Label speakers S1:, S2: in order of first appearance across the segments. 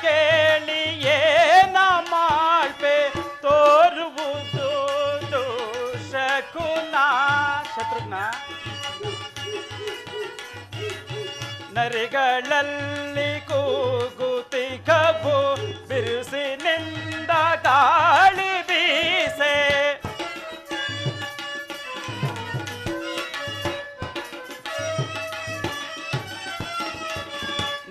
S1: ಕೇಳಿ ಏನ ಮಾಡ್ಬೆ ತೋರುವುದು ಶಕುನ. ಶತ್ರುಘ್ನ, ನರಿಗಳಲ್ಲಿ ಕೂಗುತಿಗವು ಬಿರುಸಿನಿಂದ ಗಾಳಿ ಬೀಸೆ.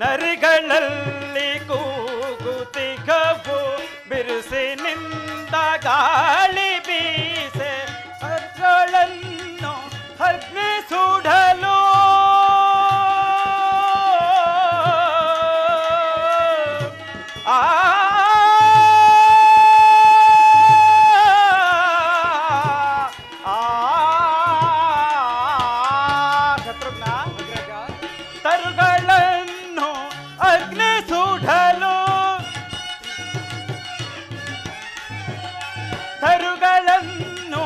S1: ನರಿಗಳಲ್ಲಿ ಕೂಗುತಿಗವು ಬಿರುಸಿನಿಂದ ಗಾಳಿ ಬೀಸೆ. ಅರ್ಗಳನ್ನು ಅಗ್ನಿ ಸುಡಲು ಶತ್ರುಘ್ನ, ತರುಗಳನ್ನು ಅಗ್ನಿ ಸುಡಲು, ತರುಗಳನ್ನು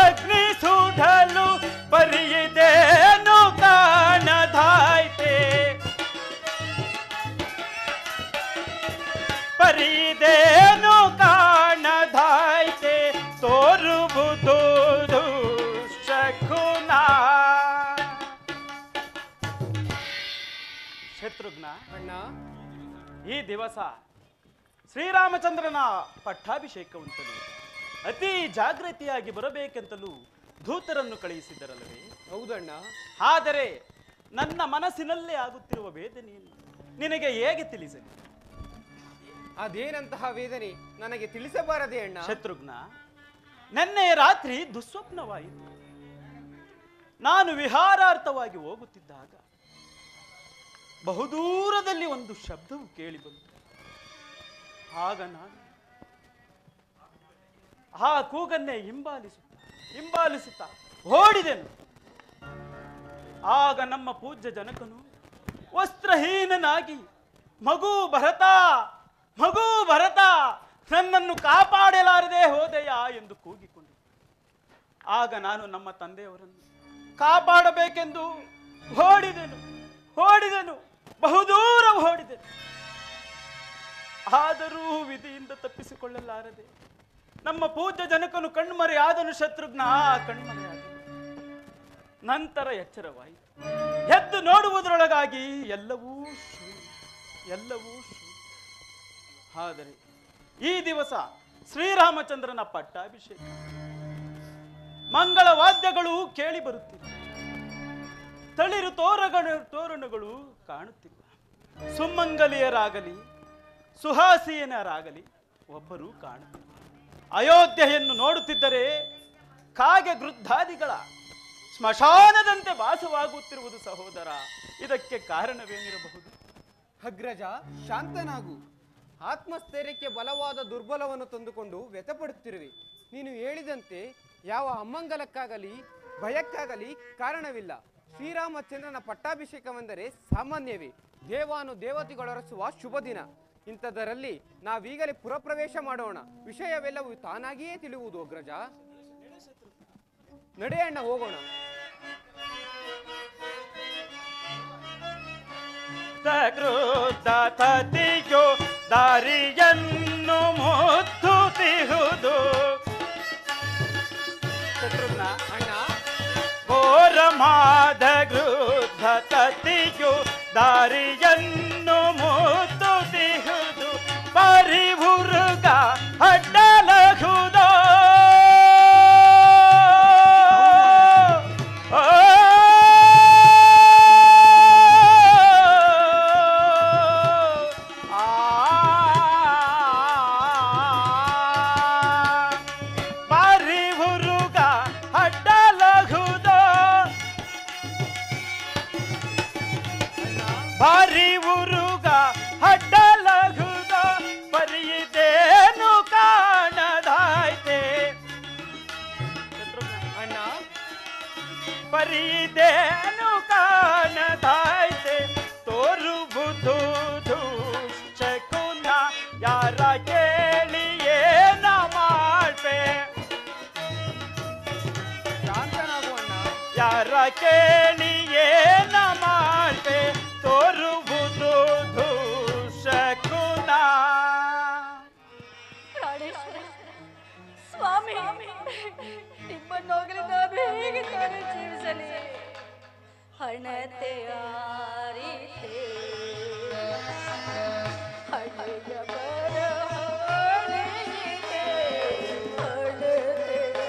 S1: ಅಗ್ನಿ ಸುಡಲು ಪರಿಯಿದೇನು ಕಾಣದಾಯ್ತೆ. ಪರಿಯಿದೇನು ಕಾಣದಾಯ್ತೆ ತೋರುವುದು ಶಕುನ. ಶತ್ರುಘ್ನ,
S2: ಅಣ್ಣ,
S1: ಈ ದಿವಸ ಶ್ರೀರಾಮಚಂದ್ರನ ಪಟ್ಟಾಭಿಷೇಕವಂತಲೂ ಅತಿ ಜಾಗೃತಿಯಾಗಿ ಬರಬೇಕೆಂತಲೂ ದೂತರನ್ನು ಕಳುಹಿಸಿದ್ದರಲ್ಲವೇ?
S2: ಹೌದಣ್ಣ.
S1: ಆದರೆ ನನ್ನ ಮನಸ್ಸಿನಲ್ಲೇ ಆಗುತ್ತಿರುವ ವೇದನೆಯನ್ನು ನಿನಗೆ ಹೇಗೆ ತಿಳಿಸಲಿ?
S2: ಅದೇನಂತಹ ವೇದನೆ ನನಗೆ ತಿಳಿಸಬಾರದೆ ಅಣ್ಣ.
S1: ಶತ್ರುಘ್ನ, ನಿನ್ನೆ ರಾತ್ರಿ ದುಸ್ವಪ್ನವಾಯಿತು. ನಾನು ವಿಹಾರಾರ್ಥವಾಗಿ ಹೋಗುತ್ತಿದ್ದಾಗ ಬಹುದೂರದಲ್ಲಿ ಒಂದು ಶಬ್ದವು ಕೇಳಿಬಂತು. ಆಗ ನಾನು ಆ ಕೂಗನ್ನೇ ಹಿಂಬಾಲಿಸುತ್ತಾ ಓಡಿದೆನು. ಆಗ ನಮ್ಮ ಪೂಜ್ಯ ಜನಕನು ವಸ್ತ್ರಹೀನನಾಗಿ ಮಗು ಭರತ ನನ್ನನ್ನು ಕಾಪಾಡಲಾರದೆ ಹೋದೆಯ ಎಂದು ಕೂಗಿಕೊಂಡು, ಆಗ ನಾನು ನಮ್ಮ ತಂದೆಯವರನ್ನು ಕಾಪಾಡಬೇಕೆಂದು ಓಡಿದೆನು, ಬಹುದೂರ ಓಡಿದೆನು. ಆದರೂ ವಿಧಿಯಿಂದ ತಪ್ಪಿಸಿಕೊಳ್ಳಲಾರದೆ ನಮ್ಮ ಪೂಜ್ಯ ಜನಕನು ಕಣ್ಮರೆಯಾದನು. ಶತ್ರುಘ್ನ, ಕಣ್ಮರೆಯಾದನು. ನಂತರ ಎಚ್ಚರವಾಯಿತು. ಎದ್ದು ನೋಡುವುದರೊಳಗಾಗಿ ಎಲ್ಲವೂ ಶೂನ್ಯ. ಆದರೆ ಈ ದಿವಸ ಶ್ರೀರಾಮಚಂದ್ರನ ಪಟ್ಟಾಭಿಷೇಕ, ಮಂಗಳ ವಾದ್ಯಗಳು ಕೇಳಿ ಬರುತ್ತಿವೆ, ತಳಿರು ತೋರಣಗಳು ಕಾಣುತ್ತಿಲ್ಲ. ಸುಮಂಗಲಿಯರಾಗಲಿ ಸುಹಾಸಿಯನರಾಗಲಿ ಒಬ್ಬರೂ ಕಾಣುತ್ತಿಲ್ಲ. ಅಯೋಧ್ಯೆಯನ್ನು ನೋಡುತ್ತಿದ್ದರೆ ಕಾಗೆ ಗೃದ್ಧಾದಿಗಳ ಸ್ಮಶಾನದಂತೆ ವಾಸವಾಗುತ್ತಿರುವುದು ಸಹೋದರ. ಇದಕ್ಕೆ ಕಾರಣವೇನಿರಬಹುದು?
S2: ಅಗ್ರಜ, ಶಾಂತನಾಗು. ಆತ್ಮಸ್ಥೈರ್ಯಕ್ಕೆ ಬಲವಾದ ದುರ್ಬಲವನ್ನು ತಂದುಕೊಂಡು ವ್ಯಥಪಡುತ್ತಿರುವೆ. ನೀನು ಹೇಳಿದಂತೆ ಯಾವ ಅಮಂಗಲಕ್ಕಾಗಲಿ ಭಯಕ್ಕಾಗಲಿ ಕಾರಣವಿಲ್ಲ. ಶ್ರೀರಾಮಚಂದ್ರನ ಪಟ್ಟಾಭಿಷೇಕವೆಂದರೆ ಸಾಮಾನ್ಯವೇ? ದೇವತೆಗಳರಸುವ ಶುಭ ದಿನ. ಇಂಥದರಲ್ಲಿ ನಾವೀಗಲೇ ಪುರಪ್ರವೇಶ ಮಾಡೋಣ. ವಿಷಯವೆಲ್ಲವೂ ತಾನಾಗಿಯೇ ತಿಳಿಯುವುದು. ಅಗ್ರಜ, ನಡೆಯಣ್ಣ, ಹೋಗೋಣ.
S1: ತತಿಯೋ ದಾರಿಯನ್ನು ಮುತ್ತುತ್ತಿಹುದು. ಶತ್ರುಘ್ನ,
S2: ಅಣ್ಣ,
S1: ಘೋರಮಾದ ಗೃದ್ಧ ತತಿಯೋ ದಾರಿಯನ್ನು ಮುತ್ತುತ್ತಿಹುದು. ಪರಿಹುರುಗ ಅಡ್ಡಲಹುದೋ. ಭಾರಿ ಉರುಗ ಅಡ್ಡಲಹುದ ಪರಿಯಿದೇನು ಕಾಣದಾಯ್ತೆ.
S2: ಅಣ್ಣ,
S1: ಪರಿಯಿದೇನು ಕಾಣದಾಯ್ತೆ ತೋರುವುದು ಶಕುನ. ಯಾರ ಕೇಳಿ ಏನ ಮಾಡ್ಬೆ?
S2: ಶಾಂತನಾಗು ಅಣ್ಣ.
S1: ಯಾರ ಕೇಳಿ ಏನ ಮಾಡ್ಬೆ ತೋರುವುದು ಶಕುನ.
S3: ನಿಮ್ಮನ್ನೋಗಲಿ ನಾನು ಹೇಗೆ ತಾನೇ ಜೀವಿಸಲಿ? ಹಣತೆಯ ರೀತಿ ಹಣೆಯ ಬರಹವಳಿಗೆ ಹಣತೆಯ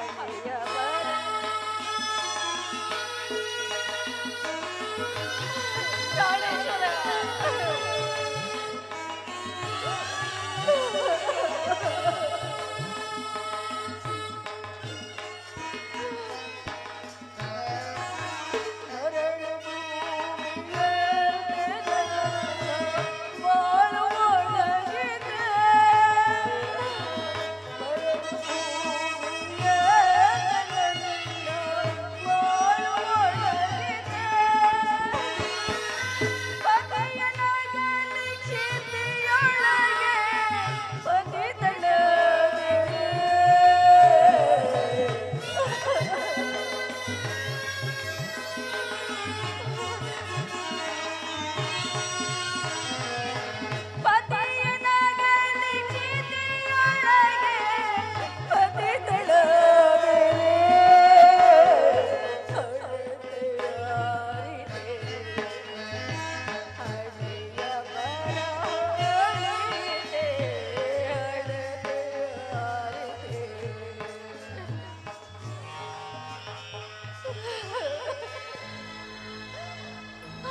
S3: ಹಣೆಯ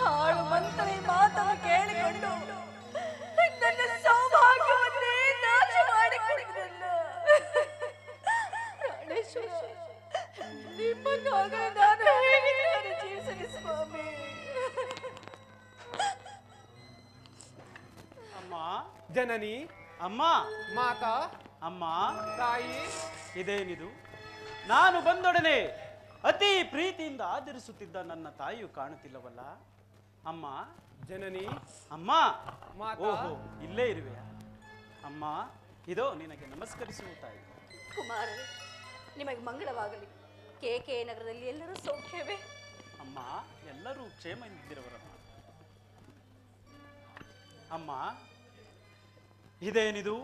S3: ಹಾಳು ಮಂತ್ರಿ ಮಾತನ್ನು ಕೇಳಿಕೊಂಡು ನನ್ನ ಸೌಭಾಗ್ಯವನ್ನೇ ನಾಶ ಮಾಡಿಕೊಂಡಿದ್ದಲ್ಲ. ಪ್ರಾಣೇಶ್ವರ, ನಿಮ್ಮನ್ನಾಗಲೇ ನಾನು ಹೇಗೆ ನಾನು ಜೀವಿಸಲಿ ಸ್ವಾಮಿ?
S1: ಅಮ್ಮ,
S2: ಜನನಿ,
S1: ಅಮ್ಮ,
S2: ಮಾತಾ,
S1: ಅಮ್ಮ,
S2: ತಾಯಿ,
S1: ಇದೇನಿದು? ನಾನು ಬಂದೊಡನೆ ಅತಿ ಪ್ರೀತಿಯಿಂದ ಆದರಿಸುತ್ತಿದ್ದ ನನ್ನ ತಾಯಿಯು ಕಾಣುತ್ತಿಲ್ಲವಲ್ಲ? ಅಮ್ಮ,
S2: ಜನನಿ,
S1: ಅಮ್ಮ,
S2: ಮಾತಾ.
S1: ಓಹೋ, ಇಲ್ಲೇ ಇರುವೆಯಾ? ಅಮ್ಮ, ಇದೋ ನಿನಗೆ ನಮಸ್ಕರಿಸುವ ತಾಯಿ.
S3: ಕುಮಾರರೇ, ನಿಮಗೆ ಮಂಗಳವಾಗಲಿ. KK ನಗರದಲ್ಲಿ ಎಲ್ಲರೂ ಸೌಖ್ಯವೇ?
S1: ಅಮ್ಮ, ಎಲ್ಲರೂ ಕ್ಷೇಮದಿಂದಿರುವರಮ್ಮ. ಅಮ್ಮ, ಇದೇನಿದು?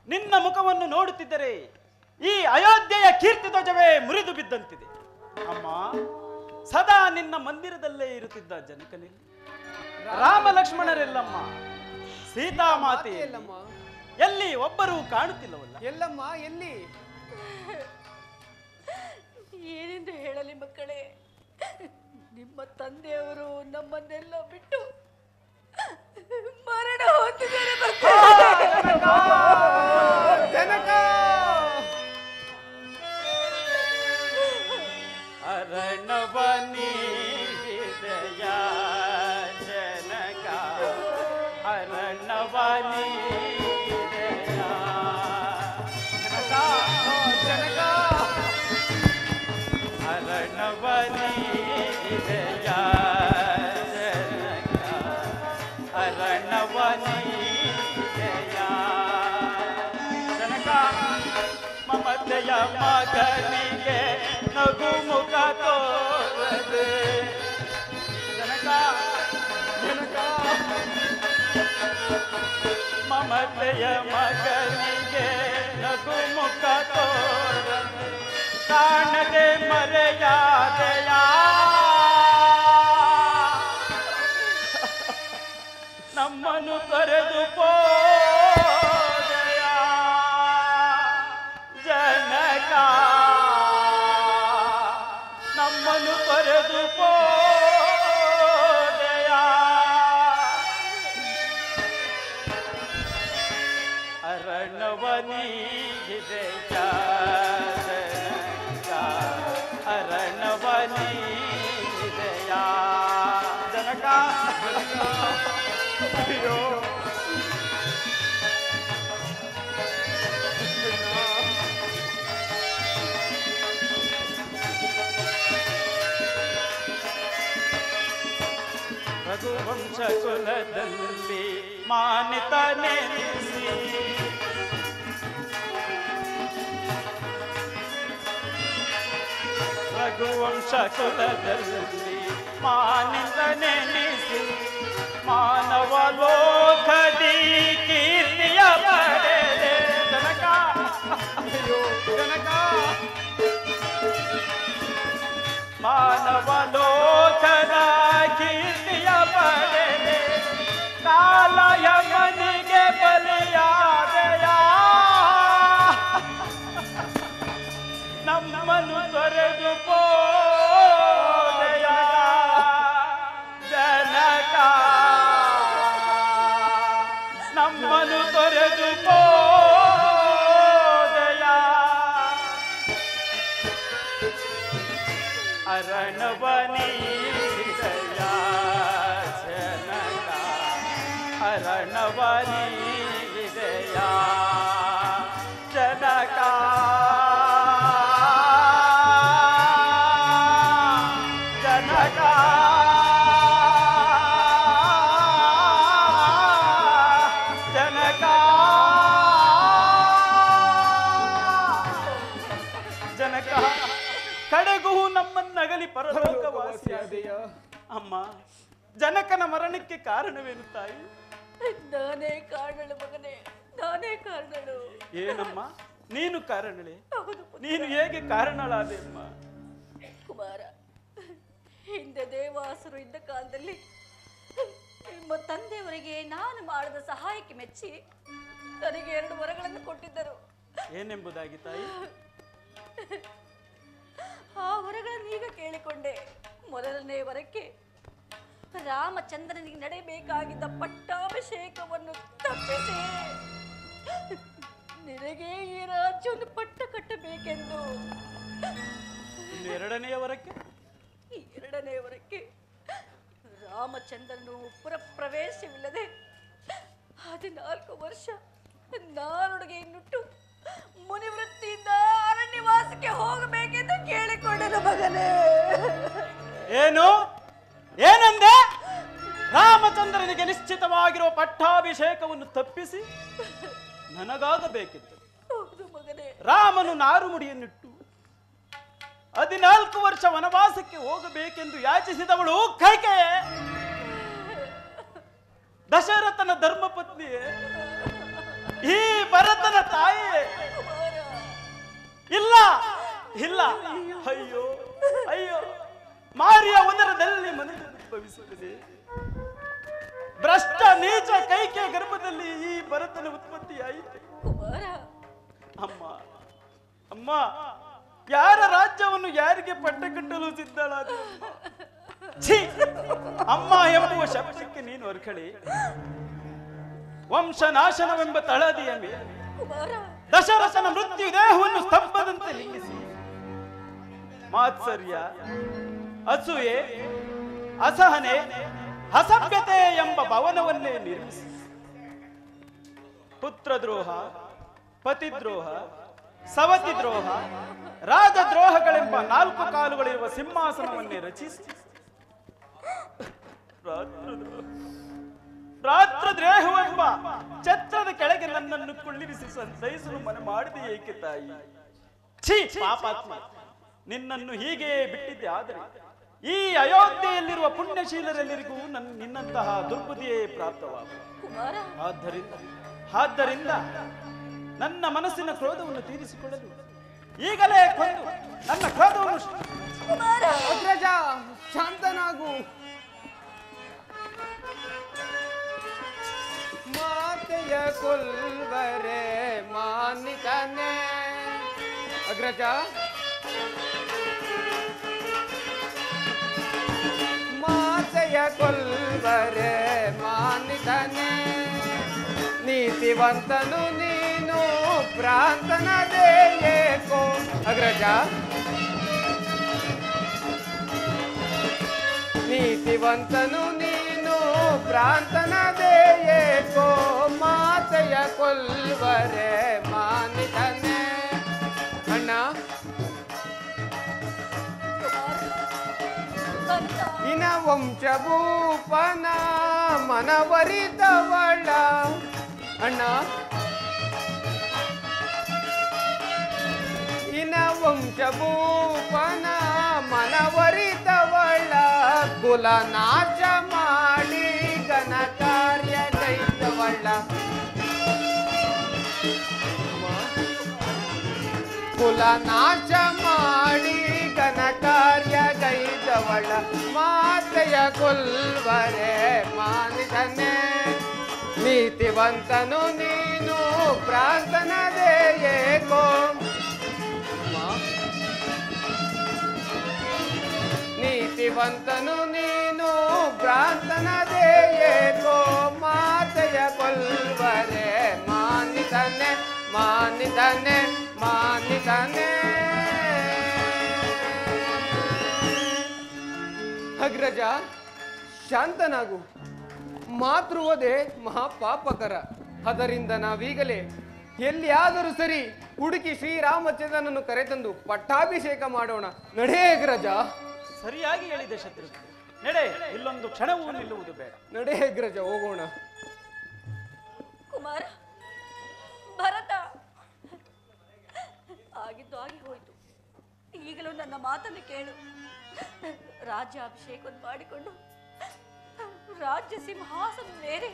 S1: ನಿನ್ನ ಮುಖವನ್ನು ನೋಡುತ್ತಿದ್ದರೆ ಈ ಅಯೋಧ್ಯೆಯ ಕೀರ್ತಿ ಧ್ವಜವೇ ಮುರಿದು ಬಿದ್ದಂತಿದೆ. ಅಮ್ಮ, ಸದಾ ನಿನ್ನ ಮಂದಿರದಲ್ಲೇ ಇರುತ್ತಿದ್ದ ಜನಕನಲ್ಲಿ ರಾಮ ಲಕ್ಷ್ಮಣರೆಲ್ಲಮ್ಮ? ಸೀತಾಮಾತೆ
S2: ಎಲ್ಲಮ್ಮ?
S1: ಎಲ್ಲಿ? ಒಬ್ಬರೂ ಕಾಣುತ್ತಿಲ್ಲವಲ್ಲ?
S2: ಎಲ್ಲಮ್ಮ? ಎಲ್ಲಿ?
S3: ಏನೆಂದು ಹೇಳಲಿ ಮಕ್ಕಳೇ, ನಿಮ್ಮ ತಂದೆಯವರು ನಮ್ಮನ್ನೆಲ್ಲ ಬಿಟ್ಟು ಮರಣ ಹೊಂದಿದ್ದಾರೆ
S2: ಜನಕ!
S1: ಅರಣವನಿ ಹೃದಯ ಜನಕ, ಅರಣವನಿ ಹೃದಯ ಜನಕ,
S2: ಜನಕ!
S1: ಅರಣವನಿ ಹೃದಯ ಜನಕ, ಅರಣವನಿ ಹೃದಯ ಜನಕ, ಮಮತೆಯ ಮಗನಿಗೆ ನಗು ಮುಖ ತೋರದೆ ಜನಕ,
S2: ಜನಕ!
S1: ಮಮತೆಯ ಮಗನಿಗೆ ನಗು ಮುಖ ತೋರದೆ ಕಾಣದೆ ಮರೆಯಾದೆಯ ನಮ್ಮನ್ನು ತೊರೆದು ಪೋದೆಯ ಜನಕ, ನಮ್ಮನ್ನು ತೊರೆದು ಪೋದೆಯ ಅರಣವನಿ ಹೃದಯ ಜನಕ, ಅರಣವನಿ ಹೃದಯ ಜನಕ.
S2: ಅಯ್ಯೋ!
S1: ರಘುವಂಶ ಕುಲದಲ್ಲಿ ಮಾನಿತ ನೆನೆಸಿ ರಘುವಂಶ ಕುಲದಲ್ಲಿ ಮಾನಿತ ನೆನೆಸಿ ಮಾನವ ಲೋಕದಿ ಕೀರ್ತಿಯ ಪಡೆದೆ ಜನಕ. ಮಾನವಲೋಚನ ಕೀರ್ತಿಯ ಪಡೆದೆ ಕಾಲಯ ಮನಿಗೆ ಬಲಿಯಾದೆಯ ನಮ್ಮನ್ನು ತೊರೆದು ಹೋದೆಯ ಜನಕ ನಮ್ಮನ್ನು ತೊರೆದು ಹೋದೆಯ ಅರಣವನೀದಯ ಜನಕ ಅರಣವನೀದಯ ಜನಕ ಜನಕ ಜನಕ ಜನಕ ಕಡೆಗೂ ನಮ್ಮನ್ನಗಲಿ ಪರಲೋಕವಾಸಿಯಾದೆಯ ಅಮ್ಮ ಜನಕನ ಮರಣಕ್ಕೆ ಕಾರಣವೇನು ತಾಯಿ
S3: ನಾನೇ ಕಾರಣಳು ಮಗನೇ, ನಾನೇ ಕಾರಣಳು.
S1: ಏನಮ್ಮ ನೀನು ಕಾರಣಳೆ?
S3: ಹೌದು ಪುತ್ರ.
S1: ನೀನು ಹೇಗೆ ಕಾರಣಳಾದೆ ಅಮ್ಮ?
S3: ಕುಮಾರ, ಹಿಂದೆ ದೇವಾಸುರು ಇದ್ದ ಕಾಲದಲ್ಲಿ ನಿಮ್ಮ ತಂದೆಯವರಿಗೆ ನಾನು ಮಾಡಿದ ಸಹಾಯಕ್ಕೆ ಮೆಚ್ಚಿ ನನಗೆ 2 ವರಗಳನ್ನು ಕೊಟ್ಟಿದ್ದರು.
S1: ಏನೆಂಬುದಾಗಿ ತಾಯಿ?
S3: ಆ ವರಗಳನ್ನು ಈಗ ಕೇಳಿಕೊಂಡೆ. ಮೊದಲನೇ ವರಕ್ಕೆ ರಾಮಚಂದ್ರನಿಗೆ ನಡೆಯಬೇಕಾಗಿದ್ದ ಪಟ್ಟಾಭಿಷೇಕವನ್ನು ತಪ್ಪಿಸಿ ನಿನಗೆ ಈ ರಾಜ್ಯವನ್ನು ಪಟ್ಟ ಕಟ್ಟಬೇಕೆಂದು.
S1: ಇನ್ನು ಎರಡನೆಯ ವರಕ್ಕೆ?
S3: ಈ ಎರಡನೇ ವರಕ್ಕೆ ರಾಮಚಂದ್ರನು ಪುರಪ್ರವೇಶವಿಲ್ಲದೆ 14 ವರ್ಷ ನಾನೊಳಗೆ ನುಟ್ಟು ಮುನಿವೃತ್ತಿಯಿಂದ ಅರಣ್ಯವಾಸಕ್ಕೆ ಹೋಗಬೇಕೆಂದು ಕೇಳಿಕೊಂಡನು ಮಗನೇ.
S1: ಏನು ಏನಂದೆ? ರಾಮಚಂದ್ರನಿಗೆ ನಿಶ್ಚಿತವಾಗಿರುವ ಪಟ್ಟಾಭಿಷೇಕವನ್ನು ತಪ್ಪಿಸಿ ನನಗಾಗಬೇಕಿತ್ತು.
S3: ಹೌದು ಮಗನೇ.
S1: ರಾಮನು ನಾರುಮುಡಿಯನ್ನಿಟ್ಟು 14 ವರ್ಷ ವನವಾಸಕ್ಕೆ ಹೋಗಬೇಕೆಂದು ಯಾಚಿಸಿದವಳು ಕೈಕೆಯೇ, ದಶರಥನ ಧರ್ಮಪತ್ನಿಯೇ, ಈ ಭರತನ ತಾಯಿಯೇ? ಇಲ್ಲ ಇಲ್ಲ, ಅಯ್ಯೋ ಅಯ್ಯೋ, ಮಾರಿಯ ಉದರದಲ್ಲಿ ಮನುಷ್ಯ ಉದ್ಭವಿಸುತ್ತದೆ. ಭ್ರಷ್ಟ ನೀಚ ಕೈಕೆಯ ಗರ್ಭದಲ್ಲಿ ಈ ಭರತನ ಉತ್ಪತ್ತಿಯಾಯಿತು. ಅಮ್ಮ ಅಮ್ಮ, ಯಾರ ರಾಜ್ಯವನ್ನು ಯಾರಿಗೆ ಪಟ್ಟ ಕಟ್ಟಲು ಸಿದ್ಧಳಾದ? ಅಮ್ಮ ಎಂಬುವ ಶಬ್ದಕ್ಕೆ ನೀನು ಅರ್ಕಳಿ. ವಂಶನಾಶನವೆಂಬ ತಳದಿಯ ಮೇಲೆ ದಶರಥನ ಮೃತ್ಯು ದೇಹವನ್ನು ಸ್ತಂಭದಂತೆ ನಿಲ್ಲಿಸಿ ಮಾತ್ಸರ್ಯ, ಅಸೂಯೆ, ಅಸಹನೆ, ಅಸಭ್ಯತೆ ಎಂಬ ಭವನವನ್ನೇ ನಿರ್ಮಿಸಿ ಪುತ್ರದ್ರೋಹ, ಪತಿದ್ರೋಹ, ಸವತಿ ದ್ರೋಹ, ರಾಜದ್ರೋಹಗಳೆಂಬ 4 ಕಾಲುಗಳಿರುವ ಸಿಂಹಾಸನವನ್ನೇ ರಚಿಸಿ ಭ್ರಾತೃದ್ರೋಹವೆಂಬ ಛತ್ರದ ಕೆಳಗೆ ನನ್ನನ್ನು ಕುಳ್ಳಿರಿಸಿ ಸಂತೈಸಲು ಮನೆ ಮಾಡಿದೆ ಏಕೆ ತಾಯಿ? ಛೀ ಪಾಪಾತ್ಮ, ನಿನ್ನನ್ನು ಹೀಗೆ ಬಿಟ್ಟಿದ್ದೆ. ಆದರೆ ಈ ಅಯೋಧ್ಯೆಯಲ್ಲಿರುವ ಪುಣ್ಯಶೀಲರೆಲ್ಲರಿಗೂ ನಿನ್ನಂತಹ ದುರ್ಬುದ್ಧಿಯೇ ಪ್ರಾಪ್ತವಾಗುವುದು. ಆದ್ದರಿಂದ ನನ್ನ ಮನಸ್ಸಿನ ಕ್ರೋಧವನ್ನು ತೀರಿಸಿಕೊಳ್ಳಲು ಈಗಲೇ ಕೊಂದು ನನ್ನ ಕ್ರೋಧವನ್ನು
S2: ಅಗ್ರಜ, ಶಾಂತನಾಗು. ಮಾತೆಯ ಕೊಲ್ವರೆ ಮಾನಿತನೆ. ಅಗ್ರಜ, ಮಾತೆಯ ಕೊಲ್ವರೆ ಮಾನಿತನೆ. ನೀತಿವಂತನು ನೀನು ಪ್ರಾಂತನದೇ ಏಕೋ. ಅಗ್ರಜ, ನೀತಿವಂತನು ನೀನು ಪ್ರಾಂತನದೇ ಏಕೋ. ಮಾತೆಯ ಕೊಲ್ವರೆ ಮಾನಿತನೆ. ಅಣ್ಣ, ಇನ ವಂಶಭೂಪನ ಮನವರಿತವಳ. ಅಣ್ಣ, ಇನ ವಂಶಭೂಪನ ಮನವರಿತವಳ. ಕುಲನಾಶ ಮಾಡಿ ಘನ ಕಾರ್ಯ ಗೈತವಳ. ಕುಲನಾಶ ಮಾಡಿ ಘನ ಕಾರ್ಯ ಗೈ ಗೈದವಳ ಮಾತೆಯ ಕೊಲ್ವರೆ ಮಾನಿದನೆ ನೀತಿವಂತನು ನೀನು ಪ್ರಾರ್ಥನದೇ ಏಕೋ ನೀತಿವಂತನು ನೀನು ಪ್ರಾರ್ಥನದೇ ಏಕೋ ಮಾತೆಯ ಕೊಲ್ವರೆ ಮಾನಿದನೆ ಮಾನಿದನೆ ಮಾನಿದನೆ ಅಗ್ರಜ ಶಾಂತನಾಗು. ಮಾತೃವಧೆ ಮಹಾಪಾಪಕರ. ಅದರಿಂದ ನಾವೀಗಲೇ ಎಲ್ಲಿಯಾದರೂ ಸರಿ ಹುಡುಕಿ ಶ್ರೀರಾಮಚಂದ್ರನನ್ನು ಕರೆತಂದು ಪಟ್ಟಾಭಿಷೇಕ ಮಾಡೋಣ. ನಡೆ ಅಗ್ರಜ.
S1: ಸರಿಯಾಗಿ ಹೇಳಿದೆ ಶತ್ರುಘ್ನ. ನಡೆ, ಇಲ್ಲೊಂದು ಕ್ಷಣವೂ ನಿಲ್ಲುವುದು ಬೇಡ.
S2: ನಡೆ ಅಗ್ರಜ, ಹೋಗೋಣ.
S3: ಕುಮಾರ, ಭರತ, ಆಗಿದ್ದು ಆಗಿ ಹೋಯಿತು. ಈಗಲೂ ನನ್ನ ಮಾತನ್ನು ಕೇಳು. ರಾಜ್ಯಾಭಿಷೇಕ ಮಾಡಿಕೊಂಡು ರಾಜ್ಯ ಸಿಂಹಾಸನವೇರಿ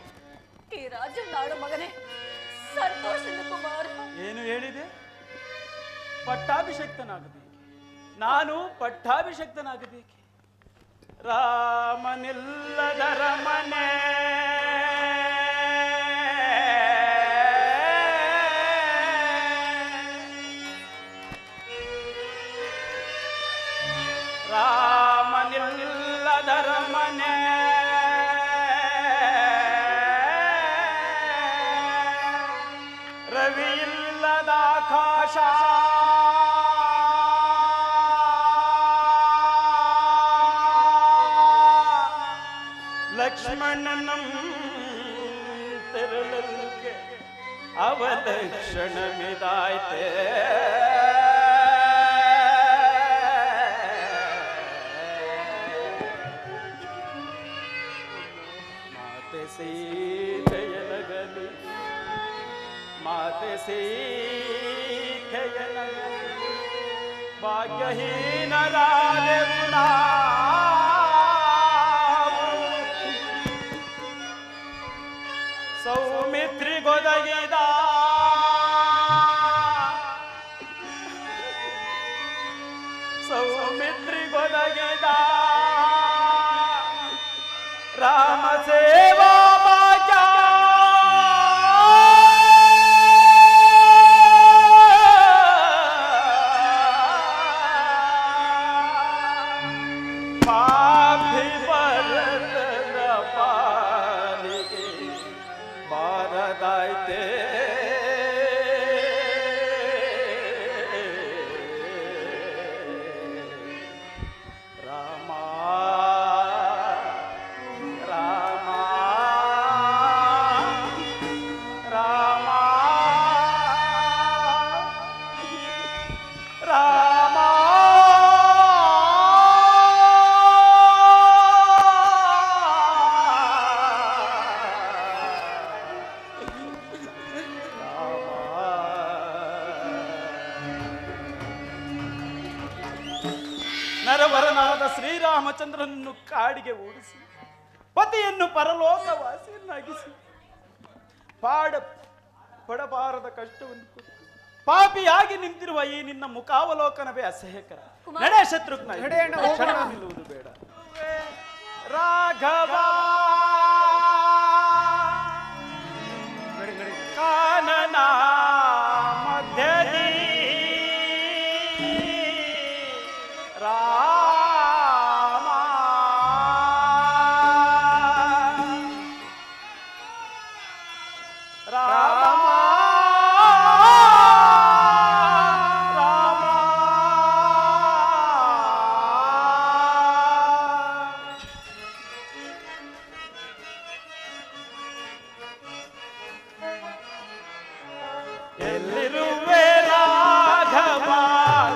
S3: ಈ ರಾಜ್ಯ ನಾಡು ಮಗನೇ ಸಂತೋಷದ ಕುಮಾರ.
S1: ಏನು ಹೇಳಿದೆ? ಪಟ್ಟಾಭಿಷಕ್ತನಾಗಬೇಕು. ನಾನು ಪಟ್ಟಾಭಿಷಕ್ತನಾಗಬೇಕೆ? ರಾಮನಿಲ್ಲದರ ಮನೆ ರಾಮನಿಲ್ಲದರ ಮನೆ ರವಿಯಿಲ್ಲದ ಆಕಾಶ ಲಕ್ಷ್ಮಣನಂ ತೆರಳಲ್ಕೆ ಅವಲಕ್ಷಣಮಿದಾಯ್ತೆ ಮಾತೆ ಸೀತೆಯನಗಲಿ ಮಾತೆ ಸೀತೆಯನಗಲಿ ಭಾಗ್ಯಹೀನರಾದೆವು ಸೌಮಿತ್ರಿಗೊದಗಿದ ಸೌಮಿತ್ರಿಗೊದಗಿದ ರಾಮ ಸೇವಾ ಭಾಗ್ಯ ಪಾಪಿ ಭರತನ ಪಾಲಿಗೆ ಬಾರದಾಯ್ತೆ ರಾಮ ರಾಮ ರಾಮ ರಾಮ ನರವರನಾದ ಶ್ರೀರಾಮಚಂದ್ರನನ್ನು ಕಾಡಿಗೆ ಓಡಿಸಿ ಪತಿಯನ್ನು ಪರಲೋಕವಾಸಿಯನ್ನಾಗಿಸಿ ಪಡಬಾರದ ಕಷ್ಟವನ್ನು ಕೊಟ್ಟು ಪಾಪಿಯಾಗಿ ನಿಂತಿರುವ ಈ ನಿನ್ನ ಮುಖಾವಲೋಕನವೇ ಅಸಹ್ಯಕರ. ನಡೆ ಶತ್ರುಘ್ನ, ಕ್ಷಣ ನಿಲ್ಲುವುದು ಬೇಡ. ರಾಘವ ಕಾನನ ಮಧ್ಯದಿ ರಾಮ ರಾಮ ಎಲ್ಲಿರುವೆ ರಾಘವ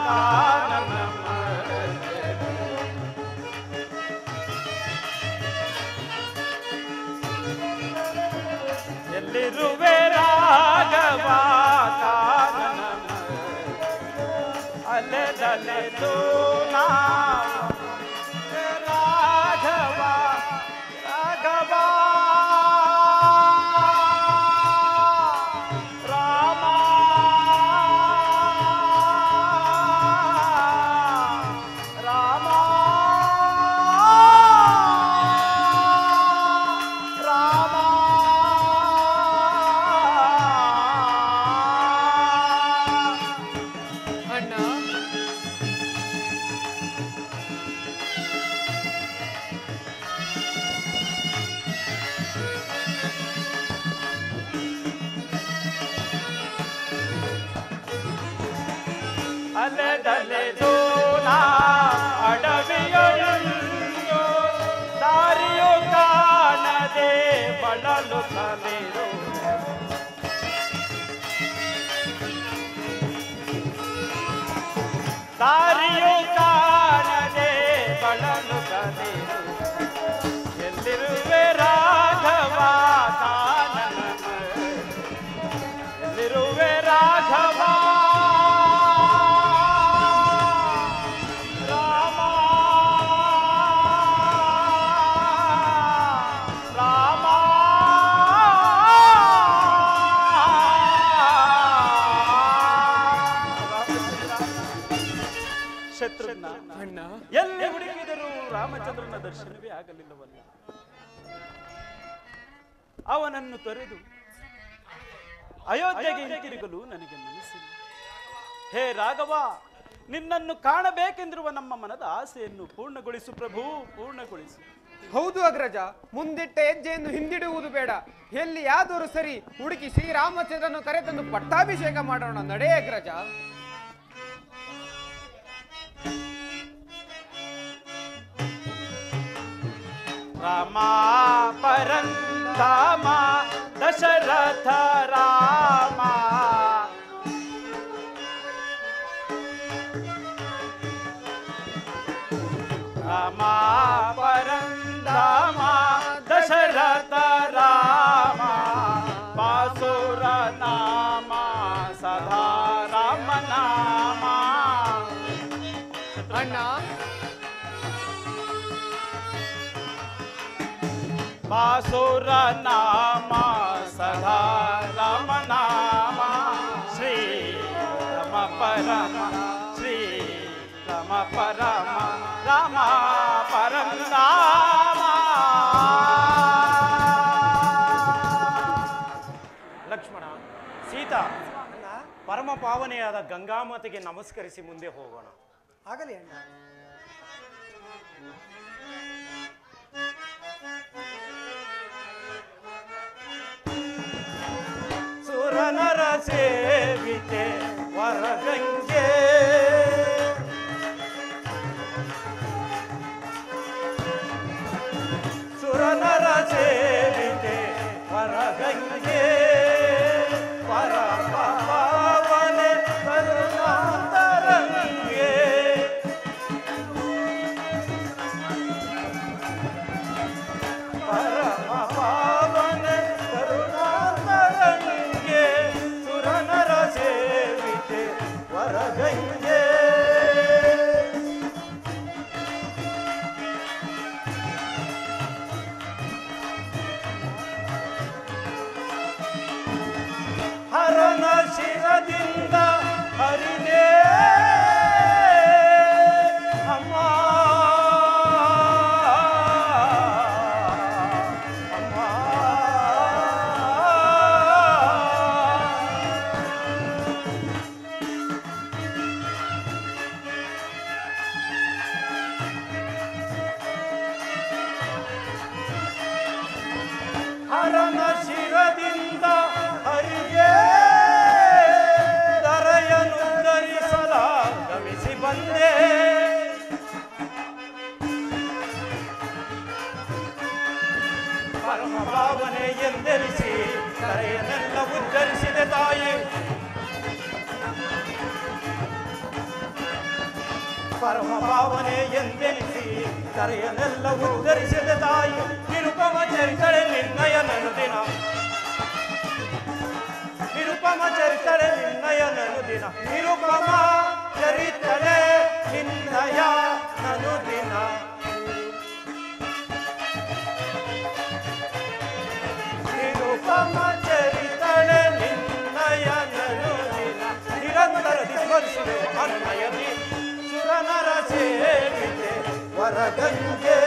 S1: ಕಾನನ ಎಲ್ಲಿರುವೆ ರಾಘವ ಕಾನನ ಅಲೆದಲೆದು ನಾ ರಾಘವ ರಾಘವ ರಾಮ ರಾಮ ಅಲೆದಲೆದು ನಾ ಅಡವಿಯೊಳಂದು ದಾರಿಯು ಕಾಣದೆ ಬಳಲುತ್ತಲಿರು ದಾರಿಯು ಕಾಣದೆ ಬಳಲುತ್ತಲಿರು ಎಲ್ಲಿರುವೆ ರಾಘವ ಕಾನನನು ಎಲ್ಲಿರುವೆ ರಾಘವ ರಾಮ ರಾಮ ಶತ್ರುಘ್ನ
S2: ಅಣ್ಣ
S1: ಎಲ್ಲಿ ಹುಡುಕಿದರೂ ರಾಮಚಂದ್ರನ ದರ್ಶನವೇ ಆಗಲಿಲ್ಲವಲ್ಲ. ಅವನನ್ನು ತೊರೆದು ಅಯೋಧ್ಯೆಗೆ ಹಿಂತಿರುಗಲು ನನಗೆ ಮನಸ್ಸಿಲ್ಲ. ಹೇ ರಾಘವ, ನಿನ್ನನ್ನು ಕಾಣಬೇಕೆಂದಿರುವ ನಮ್ಮ ಮನದ ಆಸೆಯನ್ನು ಪೂರ್ಣಗೊಳಿಸು ಪ್ರಭು, ಪೂರ್ಣಗೊಳಿಸು.
S2: ಹೌದು ಅಗ್ರಜ, ಮುಂದಿಟ್ಟ ಹೆಜ್ಜೆಯನ್ನು ಹಿಂದಿಡುವುದು ಬೇಡ. ಎಲ್ಲಿಯಾದರೂ ಸರಿ ಹುಡುಕಿ ಶ್ರೀರಾಮಚಂದ್ರನು ಕರೆತಂದು ಪಟ್ಟಾಭಿಷೇಕ ಮಾಡೋಣ. ನಡೆ ಅಗ್ರಜ.
S1: ರಾಮ ಪರಂಧಾಮ ದಶರಥ ರಾಮ ರಾಮ ಪರಂಧಾಮ ದಶರಥ ರಾಮ ಬಾಸುರ ನಾಮ ಸದಾ ರಾಮ ನಾಮ.
S2: ಅಣ್ಣ
S1: ಬಾಸುರ ನಾಮ ಸದಾ ರಾಮ ನಾಮ ಶ್ರೀ ರಮ ಪರಮ ಶ್ರೀ ರಮ ಪರಮ ರಾಮ ಪರಂಧಾಮ.
S4: ಲಕ್ಷ್ಮಣ, ಸೀತಾ, ಪರಮ ಪಾವನೆಯಾದ ಗಂಗಾಮಾತೆಗೆ ನಮಸ್ಕರಿಸಿ ಮುಂದೆ ಹೋಗೋಣ.
S5: ಆಗಲಿ ಅಣ್ಣ.
S1: ಸುರನರ ಸೇವಿತೆ ವರಗಂಗೆ ಸುರನರ ಸೇವಿತೆ ವರಗಂಗೆ ಪರಮ ಪಾವನೆ ಕರುಣಾಂತರಂಗೆ ಪರಮ ಪಾವನೆ ಕರುಣಾಂತರಂಗೆ ಸುರನರ ಸೇವಿತೆ ವರಗಂಗೆ. ಹರನ ಶಿರದಿಂದ ಹರಿದೇ ಅಮ್ಮ ಅಮ್ಮ ಹರನ ಶಿರದಿಂದ ಹರಿಗೆ ದರೆಯನ್ನು ಧರಿಸಲ ಗಮಿಸಿ ಬಂದೆ. ಪರಮ ಭಾವನೆ ಎಂದೆನಿಸಿ ಕರೆಯನ್ನೆಲ್ಲ ಉಚ್ಚರಿಸಿದೆ ತಾಯಿ. ಪರಮ ಭಾವನೆ ಎಂದೆನಿಸಿ ಕರೆಯನ್ನೆಲ್ಲ ಉಚ್ಚರಿಸಿದೆ ತಾಯಿ. ನಿರುಪಮ ಚರಿತಳೆ ನಿನ್ನಯ ನನುದಿನ ನಿರುಪಮ ಚರಿತಳೆ ನಿನ್ನಯ ನನುದಿನ ನಿರುಪಮ ಚರಿತಳೆ ನಿನ್ನಯ ನನುದಿನ ನಿರುಪಮ ಚರಿತಳೆ ನಿನ್ನಯ ನನುದಿನ ನಿರಂತರದಿ ಸ್ಮರಿಸಿದೆ ಅನ್ವಯದಿ ಸುರನರ ಸೇವಿತೆ ವರಗಂಗೆ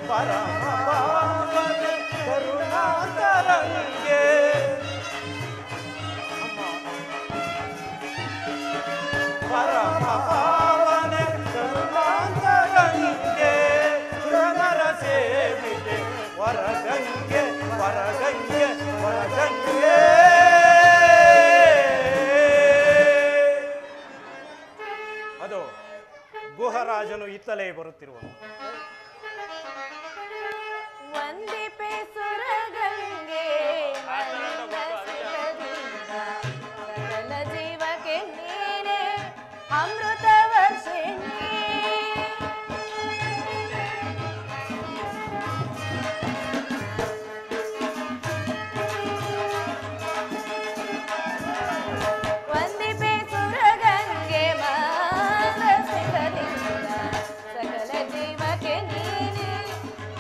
S1: ಪರಮ ಪಾವನೆ ಕರುಣಾಂತರಂಗೆ. ಪರಮ ಪಾವನೆ ಕರುಣಾಂತರಂಗೆ ಸುರನರ ಸೇವಿತೆ ವರಗಂಗೆ ವರಗಂಗೆ ವರಗಂಗೆ.
S4: ಗುಹರಾಜನು ಇತ್ತಲೇ ಬರುತ್ತಿರುವನು.
S3: ವಂದಿಪೆ ಸುರಗಂಗೆ ಸಕಲ ಜೀವಕ್ಕೆ ನೀನೆ ಅಮೃತ ವರ್ಷಿಣಿ. ವಂದಿಪೆ ಸುರಗಂಗೆ ಮಾನಸಿಕದಿಂದ ಸಕಲ ಜೀವಕ್ಕೆ ನೀನೆ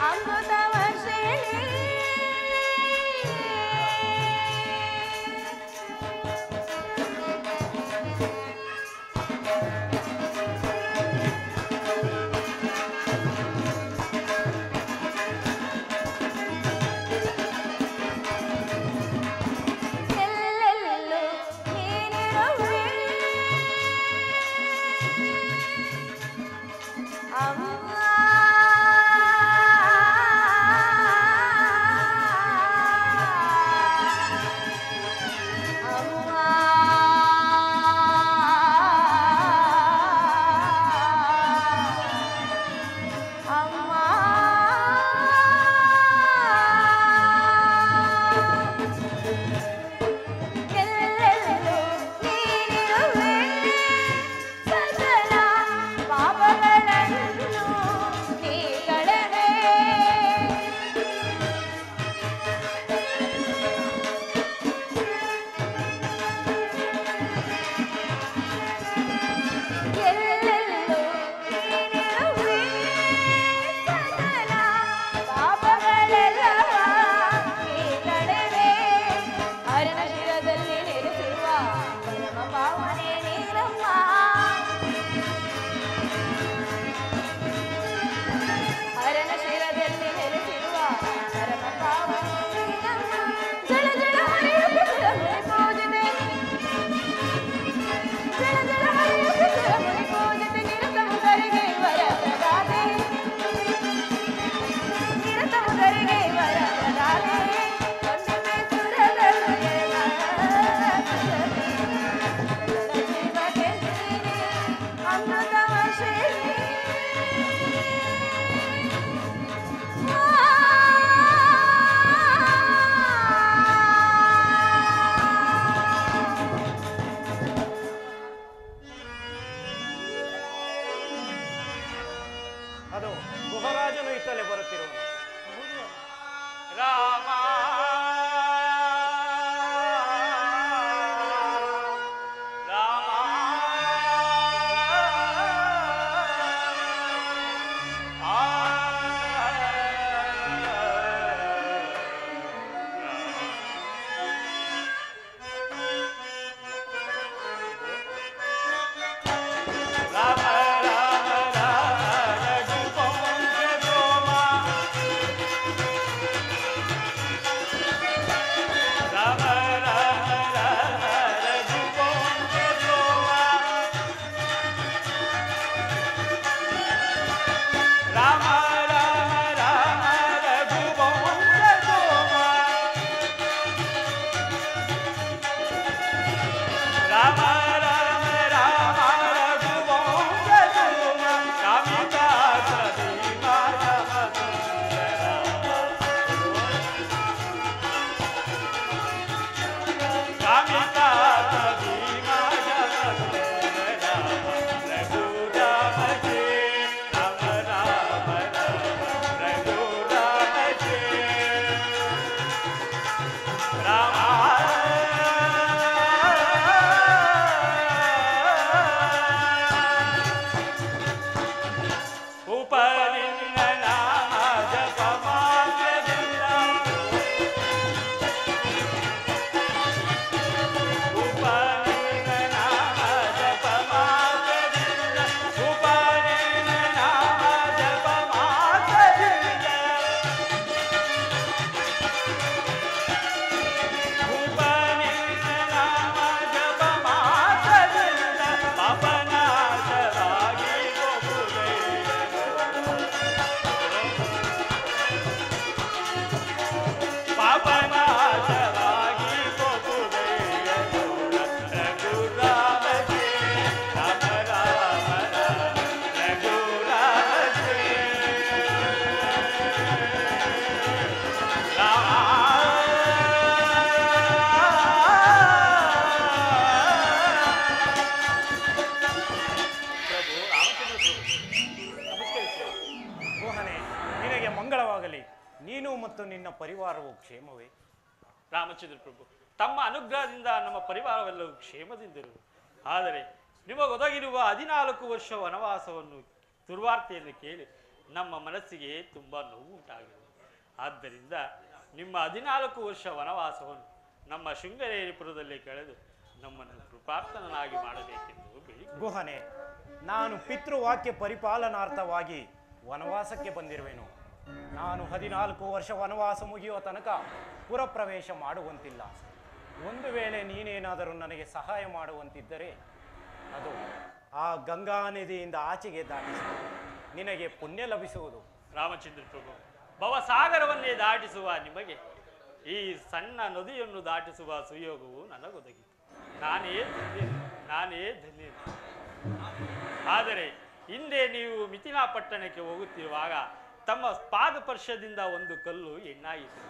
S3: ಅಮೃತ ವರ್ಷಿಣಿ. ಎಲ್ಲೆಲ್ಲೂ ನೀನಿರುವೆ ಅಮ್ಮ. ಎಲ್ಲೆಲ್ಲೂ ನೀನಿರುವೆ ಸಕಲ ಪಾಪಗಳನ್ನು ನೀ ಕಳೆದೆ. ಎಲ್ಲೆಲ್ಲೂ ನೀನಿರುವೆ ಸಕಲ ಪಾಪಗಳೆಲ್ಲವ ನೀ ಕಳೆದೆ. ಹರಿನ ಶಿರದಲ್ಲಿ ನೆಲೆಸಿರುವ ಪರಮ ಪಾವನೆ ನೀರಮ್ಮ. ಹರನ ಶಿರದಲ್ಲಿ ನೆಲೆಸಿರುವ ಪರಮ ಪಾವನೆ ನೀರಮ್ಮ. ಜಳ ಜಳ ಹರಿಯುತ್ತ ಸುರಮುನಿ ಪೂಜಿತೆ. ಜಳ ಜಳ ಹರಿಯುತ್ತ ಸುರಮುನಿ ಪೂಜಿತೆ. ನಿರತ ಮುದರಿಗೆ ವರಪ್ರದಾತೆ. ನಿರತ ಮುದರಿಗೆ ವರಪ್ರದಾತೆ. ವಂದಿಪೆ ಸುರಗಂಗೆ ಮಾನಸಿಕದಿಂದ
S4: ನಿನ್ನ ಪರಿವಾರವು ಕ್ಷೇಮವೇ?
S5: ರಾಮಚಂದ್ರ ಪ್ರಭು, ತಮ್ಮ ಅನುಗ್ರಹದಿಂದ ನಮ್ಮ ಪರಿವಾರವೆಲ್ಲವೂ ಕ್ಷೇಮದಿಂದಿರುವುದು. ಆದರೆ ನಿಮಗೊದಗಿರುವ 14 ವರ್ಷ ವನವಾಸವನ್ನು ದುರ್ವಾರ್ತೆಯನ್ನು ಕೇಳಿ ನಮ್ಮ ಮನಸ್ಸಿಗೆ ತುಂಬ ನೋವು ಉಂಟಾಗಿದೆ. ಆದ್ದರಿಂದ ನಿಮ್ಮ 14 ವರ್ಷ ವನವಾಸವನ್ನು ನಮ್ಮ ಶೃಂಗರೇರಿಪುರದಲ್ಲಿ ಕಳೆದು ನಮ್ಮನ್ನು ಕೃಪಾರ್ಥನಾಗಿ ಮಾಡಬೇಕೆಂದು ಬೇಡಿ.
S4: ಗುಹನೆ, ನಾನು ಪಿತೃವಾಕ್ಯ ಪರಿಪಾಲನಾರ್ಥವಾಗಿ ವನವಾಸಕ್ಕೆ ಬಂದಿರುವೆನು. ನಾನು 14 ವರ್ಷ ವನವಾಸ ಮುಗಿಯುವ ತನಕ ಪುರಪ್ರವೇಶ ಮಾಡುವಂತಿಲ್ಲ. ಒಂದು ವೇಳೆ ನೀನೇನಾದರೂ ನನಗೆ ಸಹಾಯ ಮಾಡುವಂತಿದ್ದರೆ ಅದು ಆ ಗಂಗಾ ನದಿಯಿಂದ ಆಚೆಗೆ ದಾಟಿಸು, ನಿನಗೆ ಪುಣ್ಯ ಲಭಿಸುವುದು.
S5: ರಾಮಚಂದ್ರ ಪ್ರಭು, ಭವಸಾಗರವನ್ನೇ ದಾಟಿಸುವ ನಿಮಗೆ ಈ ಸಣ್ಣ ನದಿಯನ್ನು ದಾಟಿಸುವ ಸುಯೋಗವು ನನಗೊದಗಿತು. ನಾನೇ ಧನ್ಯ. ಆದರೆ ಹಿಂದೆ ನೀವು ಮಿಥಿಲಾ ಪಟ್ಟಣಕ್ಕೆ ಹೋಗುತ್ತಿರುವಾಗ ತಮ್ಮ ಪಾದಸ್ಪರ್ಶದಿಂದ ಒಂದು ಕಲ್ಲು ಎಣ್ಣಾಯಿತು.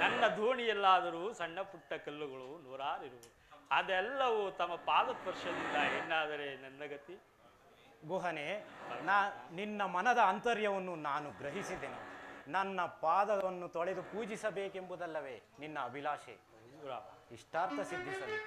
S5: ನನ್ನ ದೋಣಿಯಲ್ಲಾದರೂ ಸಣ್ಣ ಪುಟ್ಟ ಕಲ್ಲುಗಳು ನೂರಾರಿರುವು. ಅದೆಲ್ಲವೂ ತಮ್ಮ ಪಾದಸ್ಪರ್ಶದಿಂದ ಎಣ್ಣಾದರೆ ನನ್ನ ಗತಿ.
S4: ಗುಹನೆ, ನಿನ್ನ ಮನದ ಆಂತರ್ಯವನ್ನು ನಾನು ಗ್ರಹಿಸಿದೆನು. ನನ್ನ ಪಾದವನ್ನು ತೊಳೆದು ಪೂಜಿಸಬೇಕೆಂಬುದಲ್ಲವೇ ನಿನ್ನ ಅಭಿಲಾಷೆ? ಇಷ್ಟಾರ್ಥ ಸಿದ್ಧಿಸಲಿ.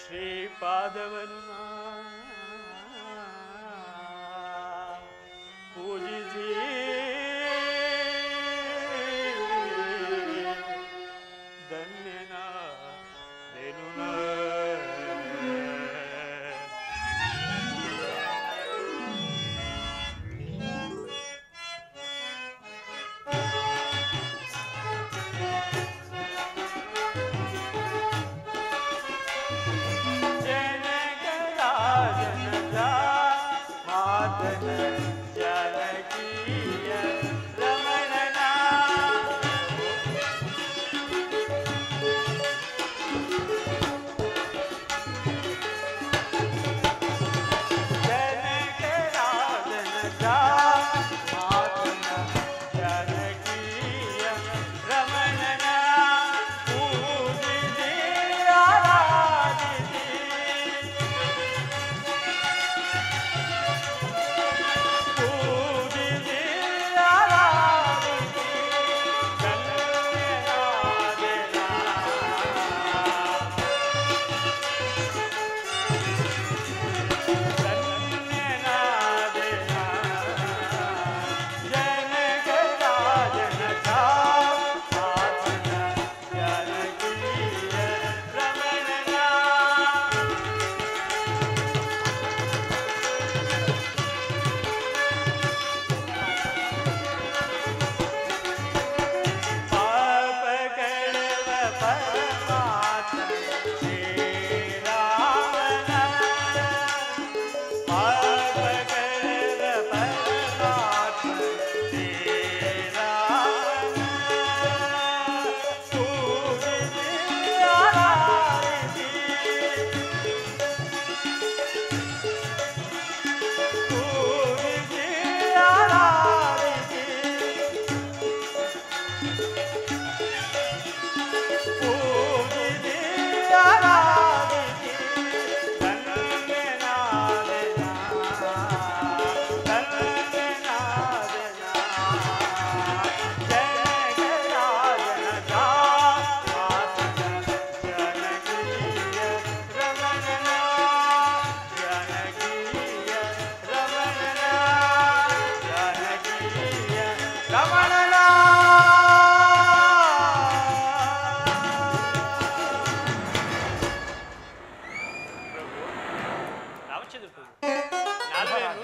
S5: ಶ್ರೀಪಾದವನು ಪೂಜಿಸಿ ಧನ್ಯನಾದೆನು ನಾ.
S1: ಜನಗಣ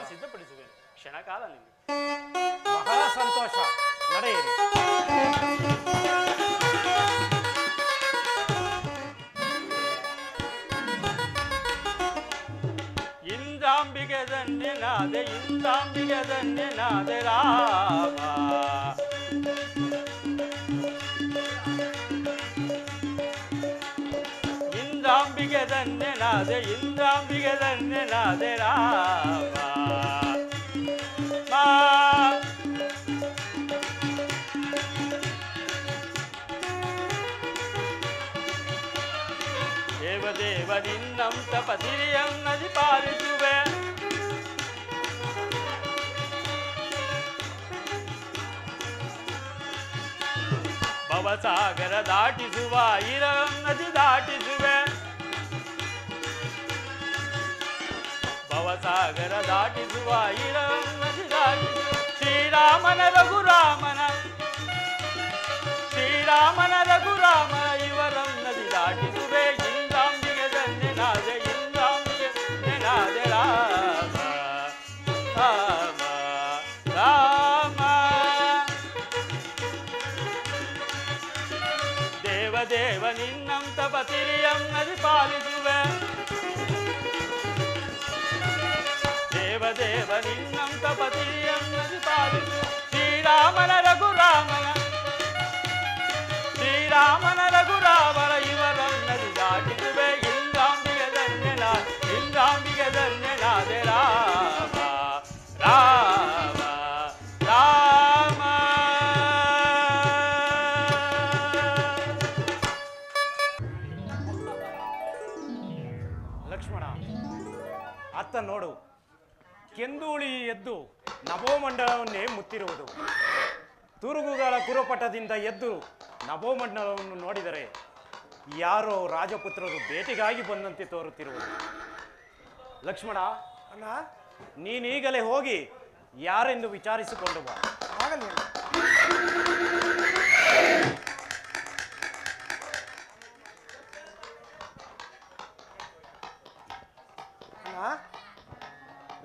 S5: ಸಿದ್ಧಪಡಿಸುವೆ ಕ್ಷಣಕಾಲ ನಿಲ್ಲಿ.
S4: ಬಹಳ ಸಂತೋಷ, ನಡೆಯಿರಿ.
S5: ಇಂದ್ರಾಂಬಿಗೆ ಧನ್ಯನಾದೆ, ಇಂದ್ರಾಂಬಿಗೆ ಧನ್ಯನಾದೆ ರಾಮ. ಇಂದ್ರಾಂಬಿಗೆ ಧನ್ಯನಾದೆ, ಇಂದ್ರಾಂಬಿಗೆ ಧನ್ಯನಾದೆ ರಾಮ. ದೇವದೇವ ನಿನ್ನಂತ ಪತಿರಿಯನ್ನದಿ ಪಾಲಿಸುವೆ. ಭವಸಾಗರ ದಾಟಿಸುವ ಇರನ್ನದಿ ದಾಟಿಸುವೆ. ಭವಸಾಗರ ದಾಟಿಸುವ ಇರನ್ನದಿ ದಾಟಿಸುವೆ. ಶ್ರೀರಾಮನ ರಘುರಾಮನ, ಶ್ರೀರಾಮನ ರಘುರಾಮನ ಇವರನ್ನದಿ ದಾಟಿಸುವೆ. ಇಂದ್ರಾಂಬಿಗೆ ಧನ್ಯನಾದೆ, ಇಂದ್ರಾಂಬಿಗೆ ಧನ್ಯನಾದೆ ರಾಮ ರಾಮ ರಾಮ. ದೇವದೇವ ನಿನ್ನಂತ ಪತಿರಿಯನ್ನದಿ ಪಾಲಿಸುವೆ. ದೇವದೇವ ನಿನ್ನಂತ ಪತಿರಿಯನ್ನದಿ ಪಾಲಿಸುವೆ. ಶ್ರೀರಾಮನ ರಘುರಾಮನ, ಶ್ರೀರಾಮನ ರಘುರಾಮನ ಇವರನ್ನದಿ ದಾಟಿಸುವೆ. ಇಂದ್ರಾಂಬಿಗೆ ಧನ್ಯನಾದೆ, ಇಂದ್ರಾಂಬಿಗೆ ಧನ್ಯನಾದೆ ರಾಮ ರಾಮ ರಾಮ.
S4: ಲಕ್ಷ್ಮಣ, ಅತ್ತ ನೋಡು, ಕೆಂದೂಳಿ ಎದ್ದು ನಭೋಮಂಡಲವನ್ನೇ ಮುತ್ತಿರುವುದು. ತುರುಗುಗಳ ಕುರುಪಟದಿಂದ ಎದ್ದು ನಭೋಮಂಡಲವನ್ನು ನೋಡಿದರೆ ಯಾರೋ ರಾಜಪುತ್ರರು ಭೇಟಿಗಾಗಿ ಬಂದಂತೆ ತೋರುತ್ತಿರುವುದು. ಲಕ್ಷ್ಮಣ,
S2: ಅಣ್ಣ,
S4: ನೀನೀಗಲೇ ಹೋಗಿ ಯಾರೆಂದು ವಿಚಾರಿಸಿಕೊಂಡು ಬಾ.
S2: ಆಗಲಿ ಅಣ್ಣ.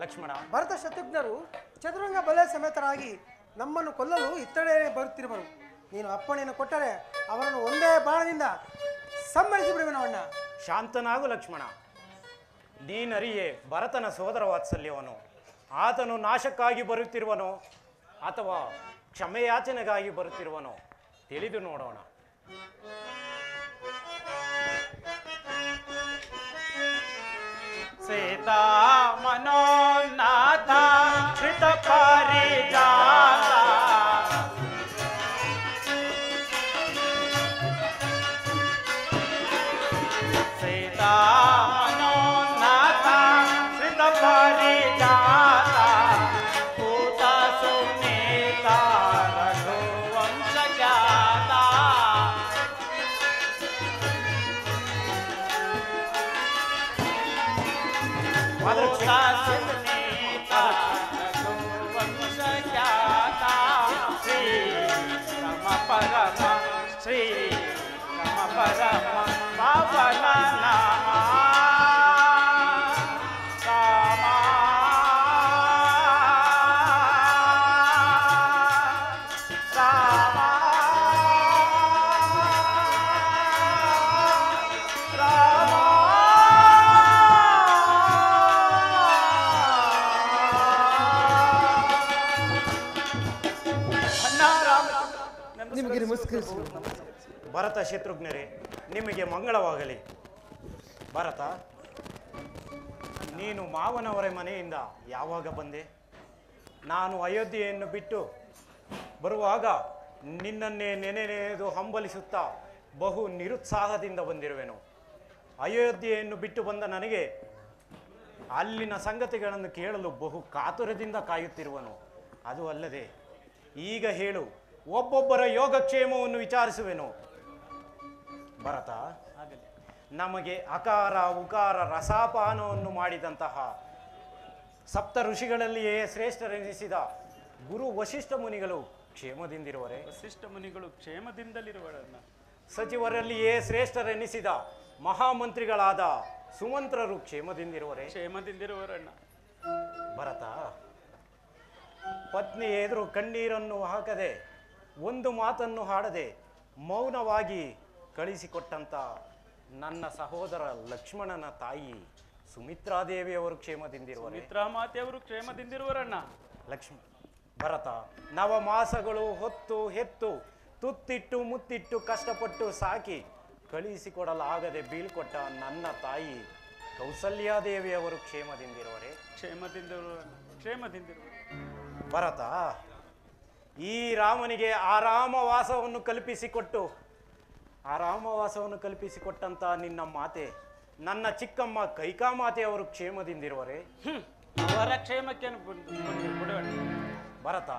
S4: ಲಕ್ಷ್ಮಣ,
S6: ಭರತ ಶತ್ರುಘ್ನರು ಚದುರಂಗ ಬಲೆ ಸಮೇತರಾಗಿ ನಮ್ಮನ್ನು ಕೊಲ್ಲಲು ಇತ್ತಡೆ ಬರುತ್ತಿರುವರು. ನೀನು ಅಪ್ಪಣೆಯನ್ನು ಕೊಟ್ಟರೆ ಅವರನ್ನು ಒಂದೇ ಬಾಣದಿಂದ ಸಂಹರಿಸಿ ಬಿಡುವೆನು ಅಣ್ಣ.
S4: ಶಾಂತನಾಗು ಲಕ್ಷ್ಮಣ. ನೀನರಿಯೇ ಭರತನ ಸೋದರ ವಾತ್ಸಲ್ಯವನು. ಆತನು ನಾಶಕ್ಕಾಗಿ ಬರುತ್ತಿರುವನೋ ಅಥವಾ ಕ್ಷಮೆಯಾಚನೆಗಾಗಿ ಬರುತ್ತಿರುವನೋ ತಿಳಿದು ನೋಡೋಣ.
S1: ಸೀತಾ ಮನೋನಾಥ ಶ್ರಿತ ಪಾರಿಜಾತ ಸೀತಾ ಮನೋನಾಥ ಶ್ರಿತ ಪಾರಿಜಾತ ಭೂತ ಸುನೀತ ರಘುವಂಶ ಖ್ಯಾತ ಶ್ರೀ ರಮ ಪರಮ ಪಾವನ ನಾಮ ರಾಮ ರಾಮ
S6: ನಿಮಗೆ ನಮಸ್ಕರಿಸಿ.
S4: ಭರತ ಶತ್ರುಘ್ನರೇ, ನಿಮಗೆ ಮಂಗಳವಾಗಲಿ. ಭರತ, ನೀನು ಮಾವನವರ ಮನೆಯಿಂದ ಯಾವಾಗ ಬಂದೆ? ನಾನು ಅಯೋಧ್ಯೆಯನ್ನು ಬಿಟ್ಟು ಬರುವಾಗ ನಿನ್ನನ್ನೇ ನೆನೆದು ಹಂಬಲಿಸುತ್ತಾ ಬಹು ನಿರುತ್ಸಾಹದಿಂದ ಬಂದಿರುವೆನು. ಅಯೋಧ್ಯೆಯನ್ನು ಬಿಟ್ಟು ಬಂದ ನನಗೆ ಅಲ್ಲಿನ ಸಂಗತಿಗಳನ್ನು ಕೇಳಲು ಬಹು ಕಾತುರದಿಂದ ಕಾಯುತ್ತಿರುವನು. ಅದು ಅಲ್ಲದೆ ಈಗ ಹೇಳು, ಒಬ್ಬೊಬ್ಬರ ಯೋಗಕ್ಷೇಮವನ್ನು ವಿಚಾರಿಸುವೆನು. ಭರತ, ನಮಗೆ ಅಕಾರ ಉಕಾರ ರಸಾಪಾನವನ್ನು ಮಾಡಿದಂತಹ ಸಪ್ತ ಋಷಿಗಳಲ್ಲಿಯೇ ಶ್ರೇಷ್ಠರೆನಿಸಿದ ಗುರು ವಶಿಷ್ಠ ಮುನಿಗಳು ಕ್ಷೇಮದಿಂದಿರುವರೆ?
S1: ವಸಿಷ್ಠ ಮುನಿಗಳು ಕ್ಷೇಮದಿಂದಲಿರುವರನ್ನ.
S4: ಸಚಿವರಲ್ಲಿಯೇ ಶ್ರೇಷ್ಠರೆನಿಸಿದ ಮಹಾಮಂತ್ರಿಗಳಾದ ಸುಮಂತ್ರರು ಕ್ಷೇಮದಿಂದಿರುವರೆ?
S1: ಕ್ಷೇಮದಿಂದಿರುವರನ್ನ.
S4: ಭರತ, ಪತ್ನಿ ಎದುರು ಕಣ್ಣೀರನ್ನು ಹಾಕದೆ ಒಂದು ಮಾತನ್ನು ಹಾಡದೆ ಮೌನವಾಗಿ ಕಳಿಸಿಕೊಟ್ಟಂತ ನನ್ನ ಸಹೋದರ ಲಕ್ಷ್ಮಣನ ತಾಯಿ ಸುಮಿತ್ರಾದೇವಿಯವರು ಕ್ಷೇಮದಿಂದಿರುವರು.
S1: ಸುಮಿತ್ರಾ ಮಾತೆಯವರು ಕ್ಷೇಮದಿಂದಿರುವರಣ್ಣ.
S4: ಭರತ, ನವಮಾಸಗಳು ಹೊತ್ತು ಹೆತ್ತು ತುತ್ತಿಟ್ಟು ಮುತ್ತಿಟ್ಟು ಕಷ್ಟಪಟ್ಟು ಸಾಕಿ ಕಳಿಸಿಕೊಡಲಾಗದೆ ಬೀಳ್ಕೊಟ್ಟ ನನ್ನ ತಾಯಿ ಕೌಸಲ್ಯಾದೇವಿಯವರು ಕ್ಷೇಮದಿಂದಿರುವರೆ?
S1: ಕ್ಷೇಮದಿಂದಿರುವರು.
S4: ಭರತ, ಈ ರಾಮನಿಗೆ ಆರಾಮವಾಸವನ್ನು ಕಲ್ಪಿಸಿಕೊಟ್ಟಂತ ನಿನ್ನ ಮಾತೆ ನನ್ನ ಚಿಕ್ಕಮ್ಮ ಕೈಕಾಮಾತೆಯವರು ಕ್ಷೇಮದಿಂದಿರುವರೆ?
S1: ಅವರ ಕ್ಷೇಮಕ್ಕೆ ಬಿಡೋಣ.
S4: ಭರತ,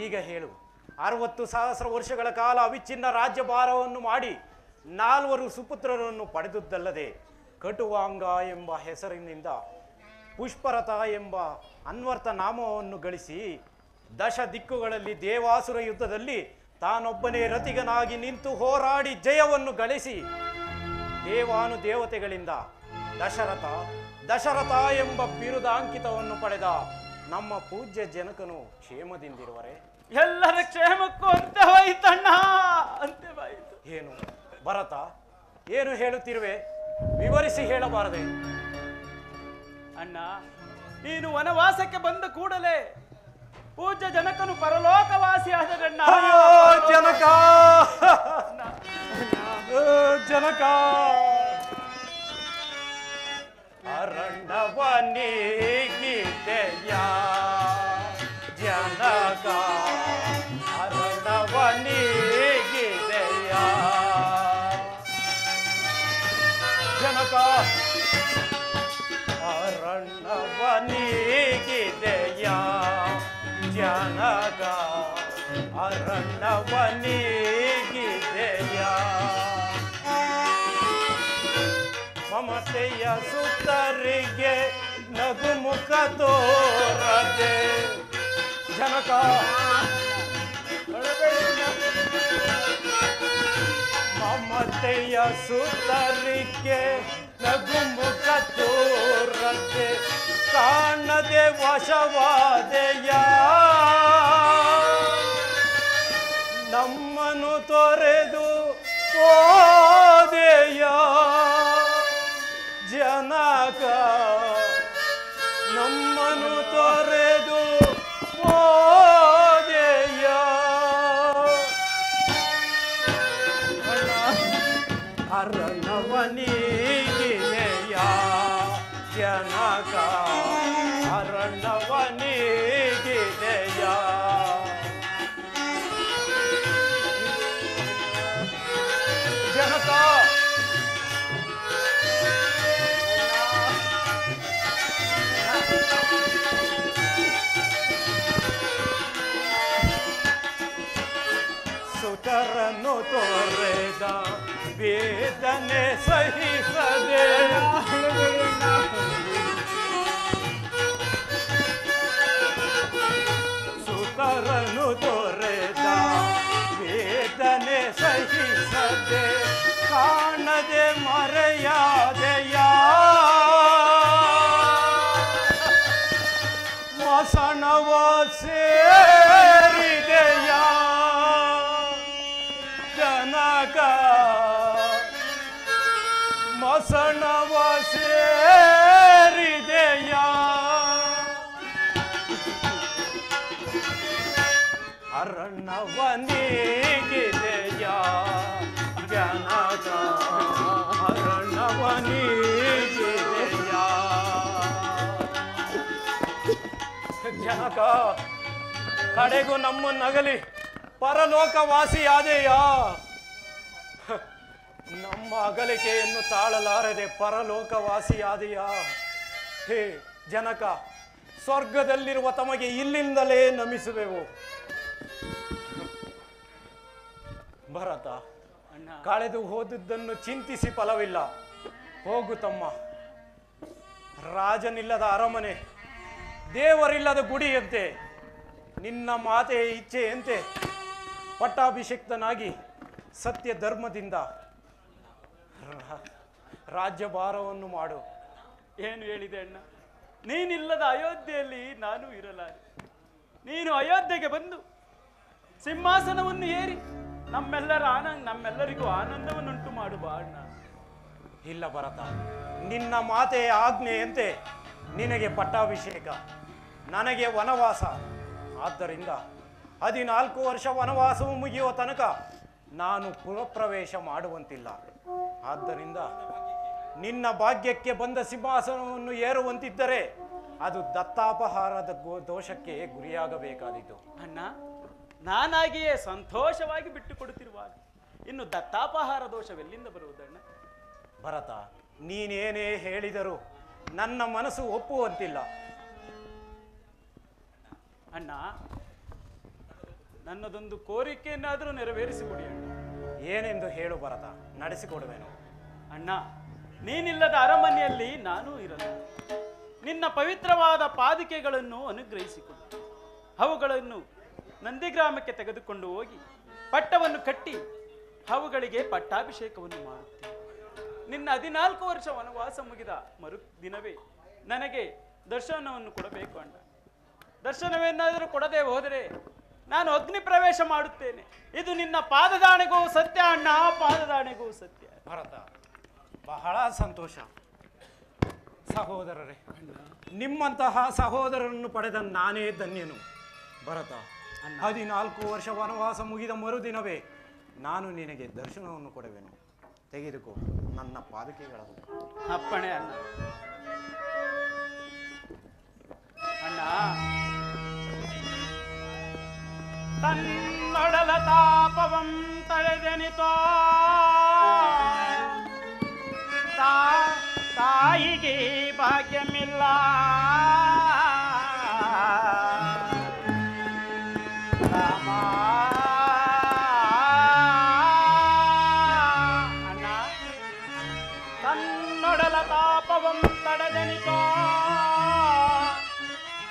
S4: ಈಗ ಹೇಳು, 60,000 ವರ್ಷಗಳ ಕಾಲ ಅವಿಚ್ಛಿನ್ನ ರಾಜ್ಯಭಾರವನ್ನು ಮಾಡಿ 4 ಸುಪುತ್ರರನ್ನು ಪಡೆದುದಲ್ಲದೆ ಕಟುವಾಂಗ ಎಂಬ ಹೆಸರಿನಿಂದ ಪುಷ್ಪರಥ ಎಂಬ ಅನ್ವರ್ಥ ನಾಮವನ್ನು ಗಳಿಸಿ ದಶ ದಿಕ್ಕುಗಳಲ್ಲಿ ದೇವಾಸುರ ಯುದ್ಧದಲ್ಲಿ ತಾನೊಬ್ಬನೇ ರತಿಗನಾಗಿ ನಿಂತು ಹೋರಾಡಿ ಜಯವನ್ನು ಗಳಿಸಿ ದೇವಾನುದೇವತೆಗಳಿಂದ ದಶರಥ ಎಂಬ ಬಿರುದಾಂಕಿತವನ್ನು ಪಡೆದ ನಮ್ಮ ಪೂಜ್ಯ ಜನಕನು ಕ್ಷೇಮದಿಂದಿರುವರೆ?
S1: ಎಲ್ಲರ ಕ್ಷೇಮಕ್ಕೂ ಅಂತ್ಯವಾಯಿತಣ್ಣ, ಅಂತ್ಯವಾಯಿತು.
S4: ಏನು ಭರತ, ಏನು ಹೇಳುತ್ತಿರುವೆ? ವಿವರಿಸಿ ಹೇಳಬಾರದೆ?
S1: ಅಣ್ಣ, ನೀನು ವನವಾಸಕ್ಕೆ ಬಂದ ಕೂಡಲೇ ಪೂಜ್ಯ ಜನಕನು ಪರಲೋಕವಾಸಿ ಆದರಣ್ಣ.
S4: ಜನಕ ಜನಕ ಅರಣ್ಯವನಿಗಿದೆಯ ಜನಕ ಅರಣ್ಯವನಿಗಿದೆಯ ಜನಕ ಅರಣ್ಯವನಿಗಿದೆಯ ಜನಕ ಅರಣ್ಯವನಿಗಿದೆಯ ಮಮತೆಯ ಸುತ್ತರಿಗೆ ನಗುಮುಖ ತೋರದೆ ಜನಕ ಮಮತೆಯ ಸುತ್ತರಿಗೆ ನಗುಮುಖ ತೋರದೆ ಕಾಣದೆ ವಶವಾದೆಯ ನಮ್ಮನು ತೊರೆದು ಹೋದೆಯ ಜನಕ ನಮ್ಮನು ತೊರೆದು ಹೋದೆಯ ಅರಣ್ಯವನಿಗಿದೆಯ ಜನಕ ಅರಣ್ಯವನಿಗಿದೆಯ ಜನಕ ಸುತರನ್ನು ತೋರೆದ ವೇದನೆ ಸಹಿಸದೆ ಸುತರನ್ನು ತೋರೆದ ವೇದನೆ ಸಹಿಸದೆ ಕಾಣದೆ ಮರೆಯಾದೆಯ ಮಸಣವ ಸೇರಿದೆಯ ಜನಕ ಮಸಣವ ಸೇರಿದೆಯ ಅರಣ್ಯವನಿಗಿದೆಯ ಜನಕ ಅರಣ್ಯವನಿಗಿದೆಯ ಜನಕ ಕಡೆಗೂ ನಮ್ಮನ್ನಗಲಿ ಪರಲೋಕವಾಸಿಯಾದೆಯ. ನಮ್ಮ ಅಗಲಿಕೆಯನ್ನು ತಾಳಲಾರದೆ ಪರಲೋಕವಾಸಿಯಾದೆಯ. ಹೇ ಜನಕ, ಸ್ವರ್ಗದಲ್ಲಿರುವ ತಮಗೆ ಇಲ್ಲಿಂದಲೇ ನಮಿಸುವೆವು. ಭರತ, ಕಳೆದು ಹೋದದ್ದನ್ನು ಚಿಂತಿಸಿ ಫಲವಿಲ್ಲ. ಹೋಗು ತಮ್ಮ. ರಾಜನಿಲ್ಲದ ಅರಮನೆ, ದೇವರಿಲ್ಲದ ಗುಡಿಯಂತೆ, ನಿನ್ನ ಮಾತೆಯ ಇಚ್ಛೆಯಂತೆ ಪಟ್ಟಾಭಿಷಿಕ್ತನಾಗಿ ಸತ್ಯ ಧರ್ಮದಿಂದ ರಾಜ್ಯಭಾರವನ್ನು ಮಾಡು.
S1: ಏನು ಹೇಳಿದೆ ಅಣ್ಣ? ನೀನಿಲ್ಲದ ಅಯೋಧ್ಯೆಯಲ್ಲಿ ನಾನು ಇರಲಾರೆ. ನೀನು ಅಯೋಧ್ಯೆಗೆ ಬಂದು ಸಿಂಹಾಸನವನ್ನು ಏರಿ ನಮ್ಮೆಲ್ಲರಿಗೂ ಆನಂದವನ್ನುಂಟು ಮಾಡುವ ಅಣ್ಣ.
S4: ಇಲ್ಲ ಭರತ, ನಿನ್ನ ಮಾತೆಯ ಆಜ್ಞೆಯಂತೆ ನಿನಗೆ ಪಟ್ಟಾಭಿಷೇಕ, ನನಗೆ ವನವಾಸ. ಆದ್ದರಿಂದ 14 ವರ್ಷ ವನವಾಸವು ಮುಗಿಯುವ ತನಕ ನಾನು ಪುರಪ್ರವೇಶ ಮಾಡುವಂತಿಲ್ಲ. ಆದ್ದರಿಂದ ನಿನ್ನ ಭಾಗ್ಯಕ್ಕೆ ಬಂದ ಸಿಂಹಾಸನವನ್ನು ಏರುವಂತಿದ್ದರೆ ಅದು ದತ್ತಾಪಹಾರದ ದೋಷಕ್ಕೆ ಗುರಿಯಾಗಬೇಕಾದೀತು.
S1: ಅಣ್ಣ, ನಾನಾಗಿಯೇ ಸಂತೋಷವಾಗಿ ಬಿಟ್ಟು ಕೊಡುತ್ತಿರುವಾಗ ಇನ್ನು ದತ್ತಾಪಹಾರ ದೋಷವೆಲ್ಲಿಂದ ಬರುವುದಣ್ಣ?
S4: ಭರತ, ನೀನೇನೇ ಹೇಳಿದರೂ ನನ್ನ ಮನಸ್ಸು ಒಪ್ಪುವಂತಿಲ್ಲ.
S1: ಅಣ್ಣ, ನನ್ನದೊಂದು ಕೋರಿಕೆಯನ್ನಾದರೂ ನೆರವೇರಿಸಿಕೊಡಿ ಅಣ್ಣ.
S4: ಏನೆಂದು ಹೇಳು ಭರತ, ನಡೆಸಿಕೊಡುವೆನು.
S1: ಅಣ್ಣ, ನೀನಿಲ್ಲದ ಅರಮನೆಯಲ್ಲಿ ನಾನೂ ಇರಲ್ಲ. ನಿನ್ನ ಪವಿತ್ರವಾದ ಪಾದುಕೆಗಳನ್ನು ಅನುಗ್ರಹಿಸಿಕೊಡು. ಅವುಗಳನ್ನು ನಂದಿಗ್ರಾಮಕ್ಕೆ ತೆಗೆದುಕೊಂಡು ಹೋಗಿ ಪಟ್ಟವನ್ನು ಕಟ್ಟಿ ಅವುಗಳಿಗೆ ಪಟ್ಟಾಭಿಷೇಕವನ್ನು ಮಾಡುತ್ತೇನೆ. ನಿನ್ನ 14 ವರ್ಷ ವನವಾಸ ಮುಗಿದ ಮರು ದಿನವೇ ನನಗೆ ದರ್ಶನವನ್ನು ಕೊಡಬೇಕು ಅಣ್ಣ. ದರ್ಶನವೇನಾದರೂ ಕೊಡದೆ ಹೋದರೆ ನಾನು ಅಗ್ನಿ ಪ್ರವೇಶ ಮಾಡುತ್ತೇನೆ. ಇದು ನಿನ್ನ ಪಾದದಾಣೆಗೂ ಸತ್ಯ ಅಣ್ಣ, ಪಾದದಾಣೆಗೂ ಸತ್ಯ.
S4: ಭರತ, ಬಹಳ ಸಂತೋಷ. ಸಹೋದರರೇ, ನಿಮ್ಮಂತಹ ಸಹೋದರರನ್ನು ಪಡೆದ ನಾನೇ ಧನ್ಯನು. ಭರತ, 14 ವರ್ಷ ವನವಾಸ ಮುಗಿದ ಮರುದಿನವೇ ನಾನು ನಿನಗೆ ದರ್ಶನವನ್ನು ಕೊಡುವೆನು. ತೆಗೆದುಕೋ ನನ್ನ ಪಾದುಕೆಗಳನ್ನು.
S1: ಅಪ್ಪಣೆ ಅಣ್ಣ. ಅಣ್ಣ, ತನ್ನೊಡಲ ತಾಪವಂ ತಳೆದೆನಿತೋ ತಾಯಿಗೆ ಭಾಗ್ಯಮಿಲ್ಲ. ರಾಮ, ಅಣ್ಣ, ತನ್ನೊಡಲ ತಾಪವಂ ತಡೆದೆನಿತೋ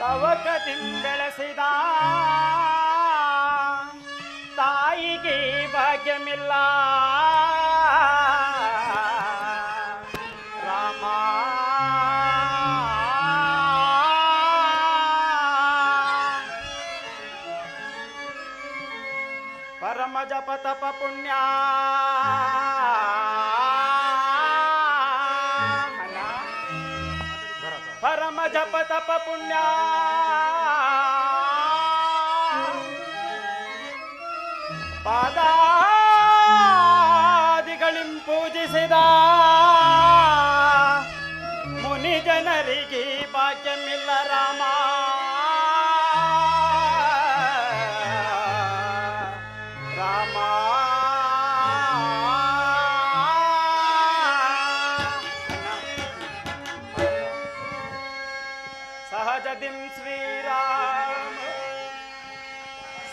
S1: ತವಕದಿಂ ಬೆಳೆಸಿದ ತಾಯಿಗೆ ಭಾಗ್ಯಮಿಲ್ಲ. ರಾಮ, ಪರಮ ಜಪ ತಪ ಪುಣ್ಯ ಪರಮ ಜಪ ತಪ ಪುಣ್ಯ ಪಾದಾದಿಗಳಿಂ ಪೂಜಿಸಿದ ಮುನಿ ಜನರಿಗೆ ಭಾಗ್ಯಮಿಲ್ಲ. ರಾಮ, ರಾಮ, ಸಹಜದಿಂ ಶ್ರೀರಾಮ,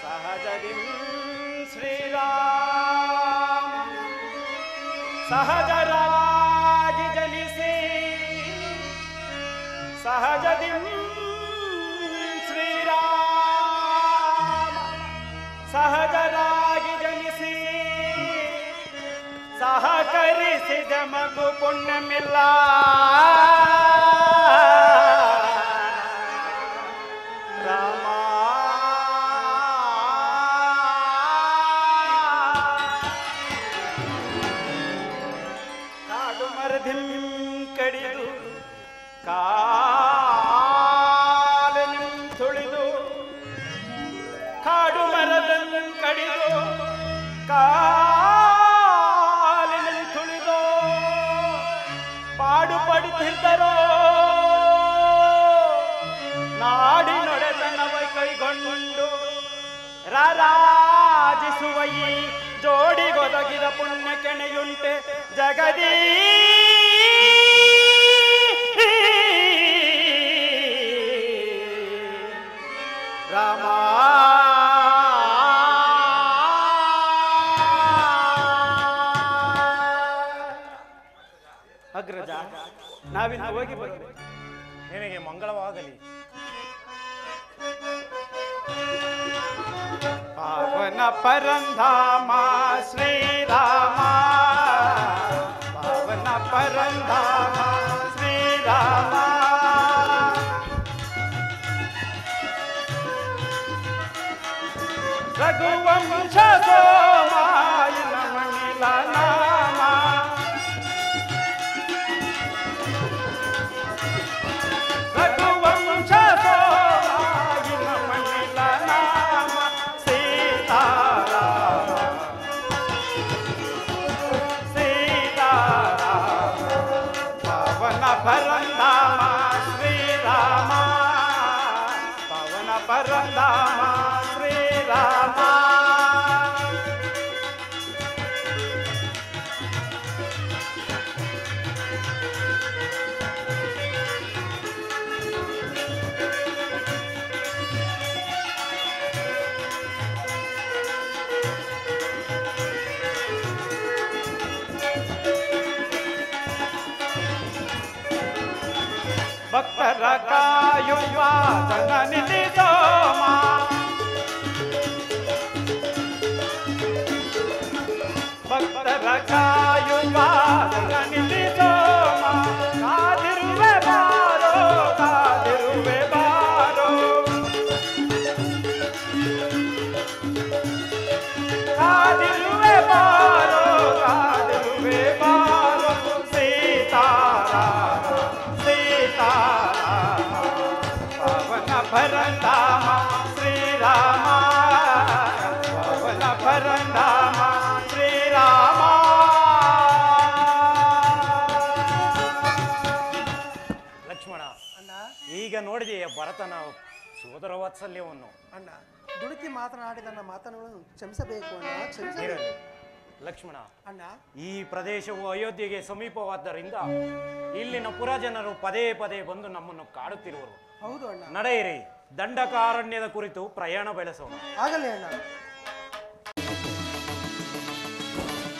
S1: ಸಹಜದಿಂ ಶ್ರೀರಾಮ, ಸಹಜರಾಗಿ ಜನಿಸಿ ಸಹಜದಿಂ ಶ್ರೀರಾಮ, ಸಹಜರಾಗಿ ಜನಿಸಿ ಸಹಕರಿಸಿದ ಮಗು ಪುಣ್ಯಮಿಲ್ಲ. ರಾಮ, ಕಾಡು ಮರದಿಂ ಕಡಿದು ಕಾಲನಿಂ ತುಳಿದು, ಕಾಡು ಮರದನ್ನು ಕಡಿದು ಕಾಲಿನಿಂ ತುಳಿದು ಪಾಡುಪಡುತ್ತಿದ್ದರೋ ನಾಡಿನೊಡೆತನವ ಕೈಗೊಂಡು ರಾರಾಜಿಸುತ್ತಿದ್ದರೋ ಪುಣ್ಯ ಕೆಣೆಯುಂಟೆ ಜಗದೀ ರಾಮ ಅಗ್ರಜ ನಾವಿನ್ನು ಹೋಗಿ ಬರುತ್ತೇವೆ.
S4: ನಿನಗೆ ಮಂಗಳವಾಗಲಿ.
S1: ಪಾವನ ಪರಂಧಾಮ ಶ್ರೀರಾಮ, ಪಾವನ ಪರಂಧಾಮ ಶ್ರೀರಾಮ, ರಘುವಂಶ ಸೋಮಾಯನ ಮಣಿಲ ನಾಮ, ರಘುವಂಶ ಸೋಮಾಯನ ಮಣಿಲ ನಾಮ, ಸೀತಾರಾಮ ಸೀತಾರಾಮ, ಪವನ ಪರಂಧಾಮ ಶ್ರೀರಾಮ, ಪವನ ಪರಂಧಾಮ ಶ್ರೀರಾಮ. ಭಕ್ತರ ಕಾಯುವ ಜನನಿಧಿ ಸೋಮ, ಭಕ್ತರ ಕಾಯುವ ಜನನಿಧಿ ಸೋಮ, ಕಾದಿರುವೆ ಬಾರೋ ಕಾದಿರುವೆ ಬಾರೋ, ಕಾದಿರುವೆ ಬಾರೋ ಕಾದಿರುವೆ ಬಾರೋ, ಸೀತಾರಾಮ ಸೀತಾರಾಮ, ಪವನ ಪರಂಧಾಮ ಶ್ರೀರಾಮ, ಪವನ ಪರಂಧಾಮ ಶ್ರೀರಾಮ.
S4: ಲಕ್ಷ್ಮಣ,
S6: ಅಣ್ಣ
S4: ಈಗ ನೋಡಿದೆಯ ಭರತನ ಸೋದರ ವಾತ್ಸಲ್ಯವನ್ನು.
S6: ಅಣ್ಣ ದುಡುಕಿ ಮಾತನಾಡಿ ನನ್ನ ಮಾತನ್ನು ಕ್ಷಮಿಸಬೇಕು ಅಣ್ಣ, ಕ್ಷಮಿಸಬೇಕು.
S4: ಇರಲಿ ಲಕ್ಷ್ಮಣ.
S6: ಅಣ್ಣ
S4: ಈ ಪ್ರದೇಶವು ಅಯೋಧ್ಯೆಗೆ ಸಮೀಪವಾದ್ದರಿಂದ ಇಲ್ಲಿನ ಪುರಜನರು ಪದೇ ಪದೇ ಬಂದು ನಮ್ಮನ್ನು ಕಾಡುತ್ತಿರುವರು.
S6: ಹೌದು ಅಣ್ಣ.
S4: ನಡೆಯಿರಿ, ದಂಡಕಾರಣ್ಯದ ಕುರಿತು ಪ್ರಯಾಣ ಬೆಳೆಸೋಣ.
S6: ಆಗಲಿ ಅಣ್ಣ.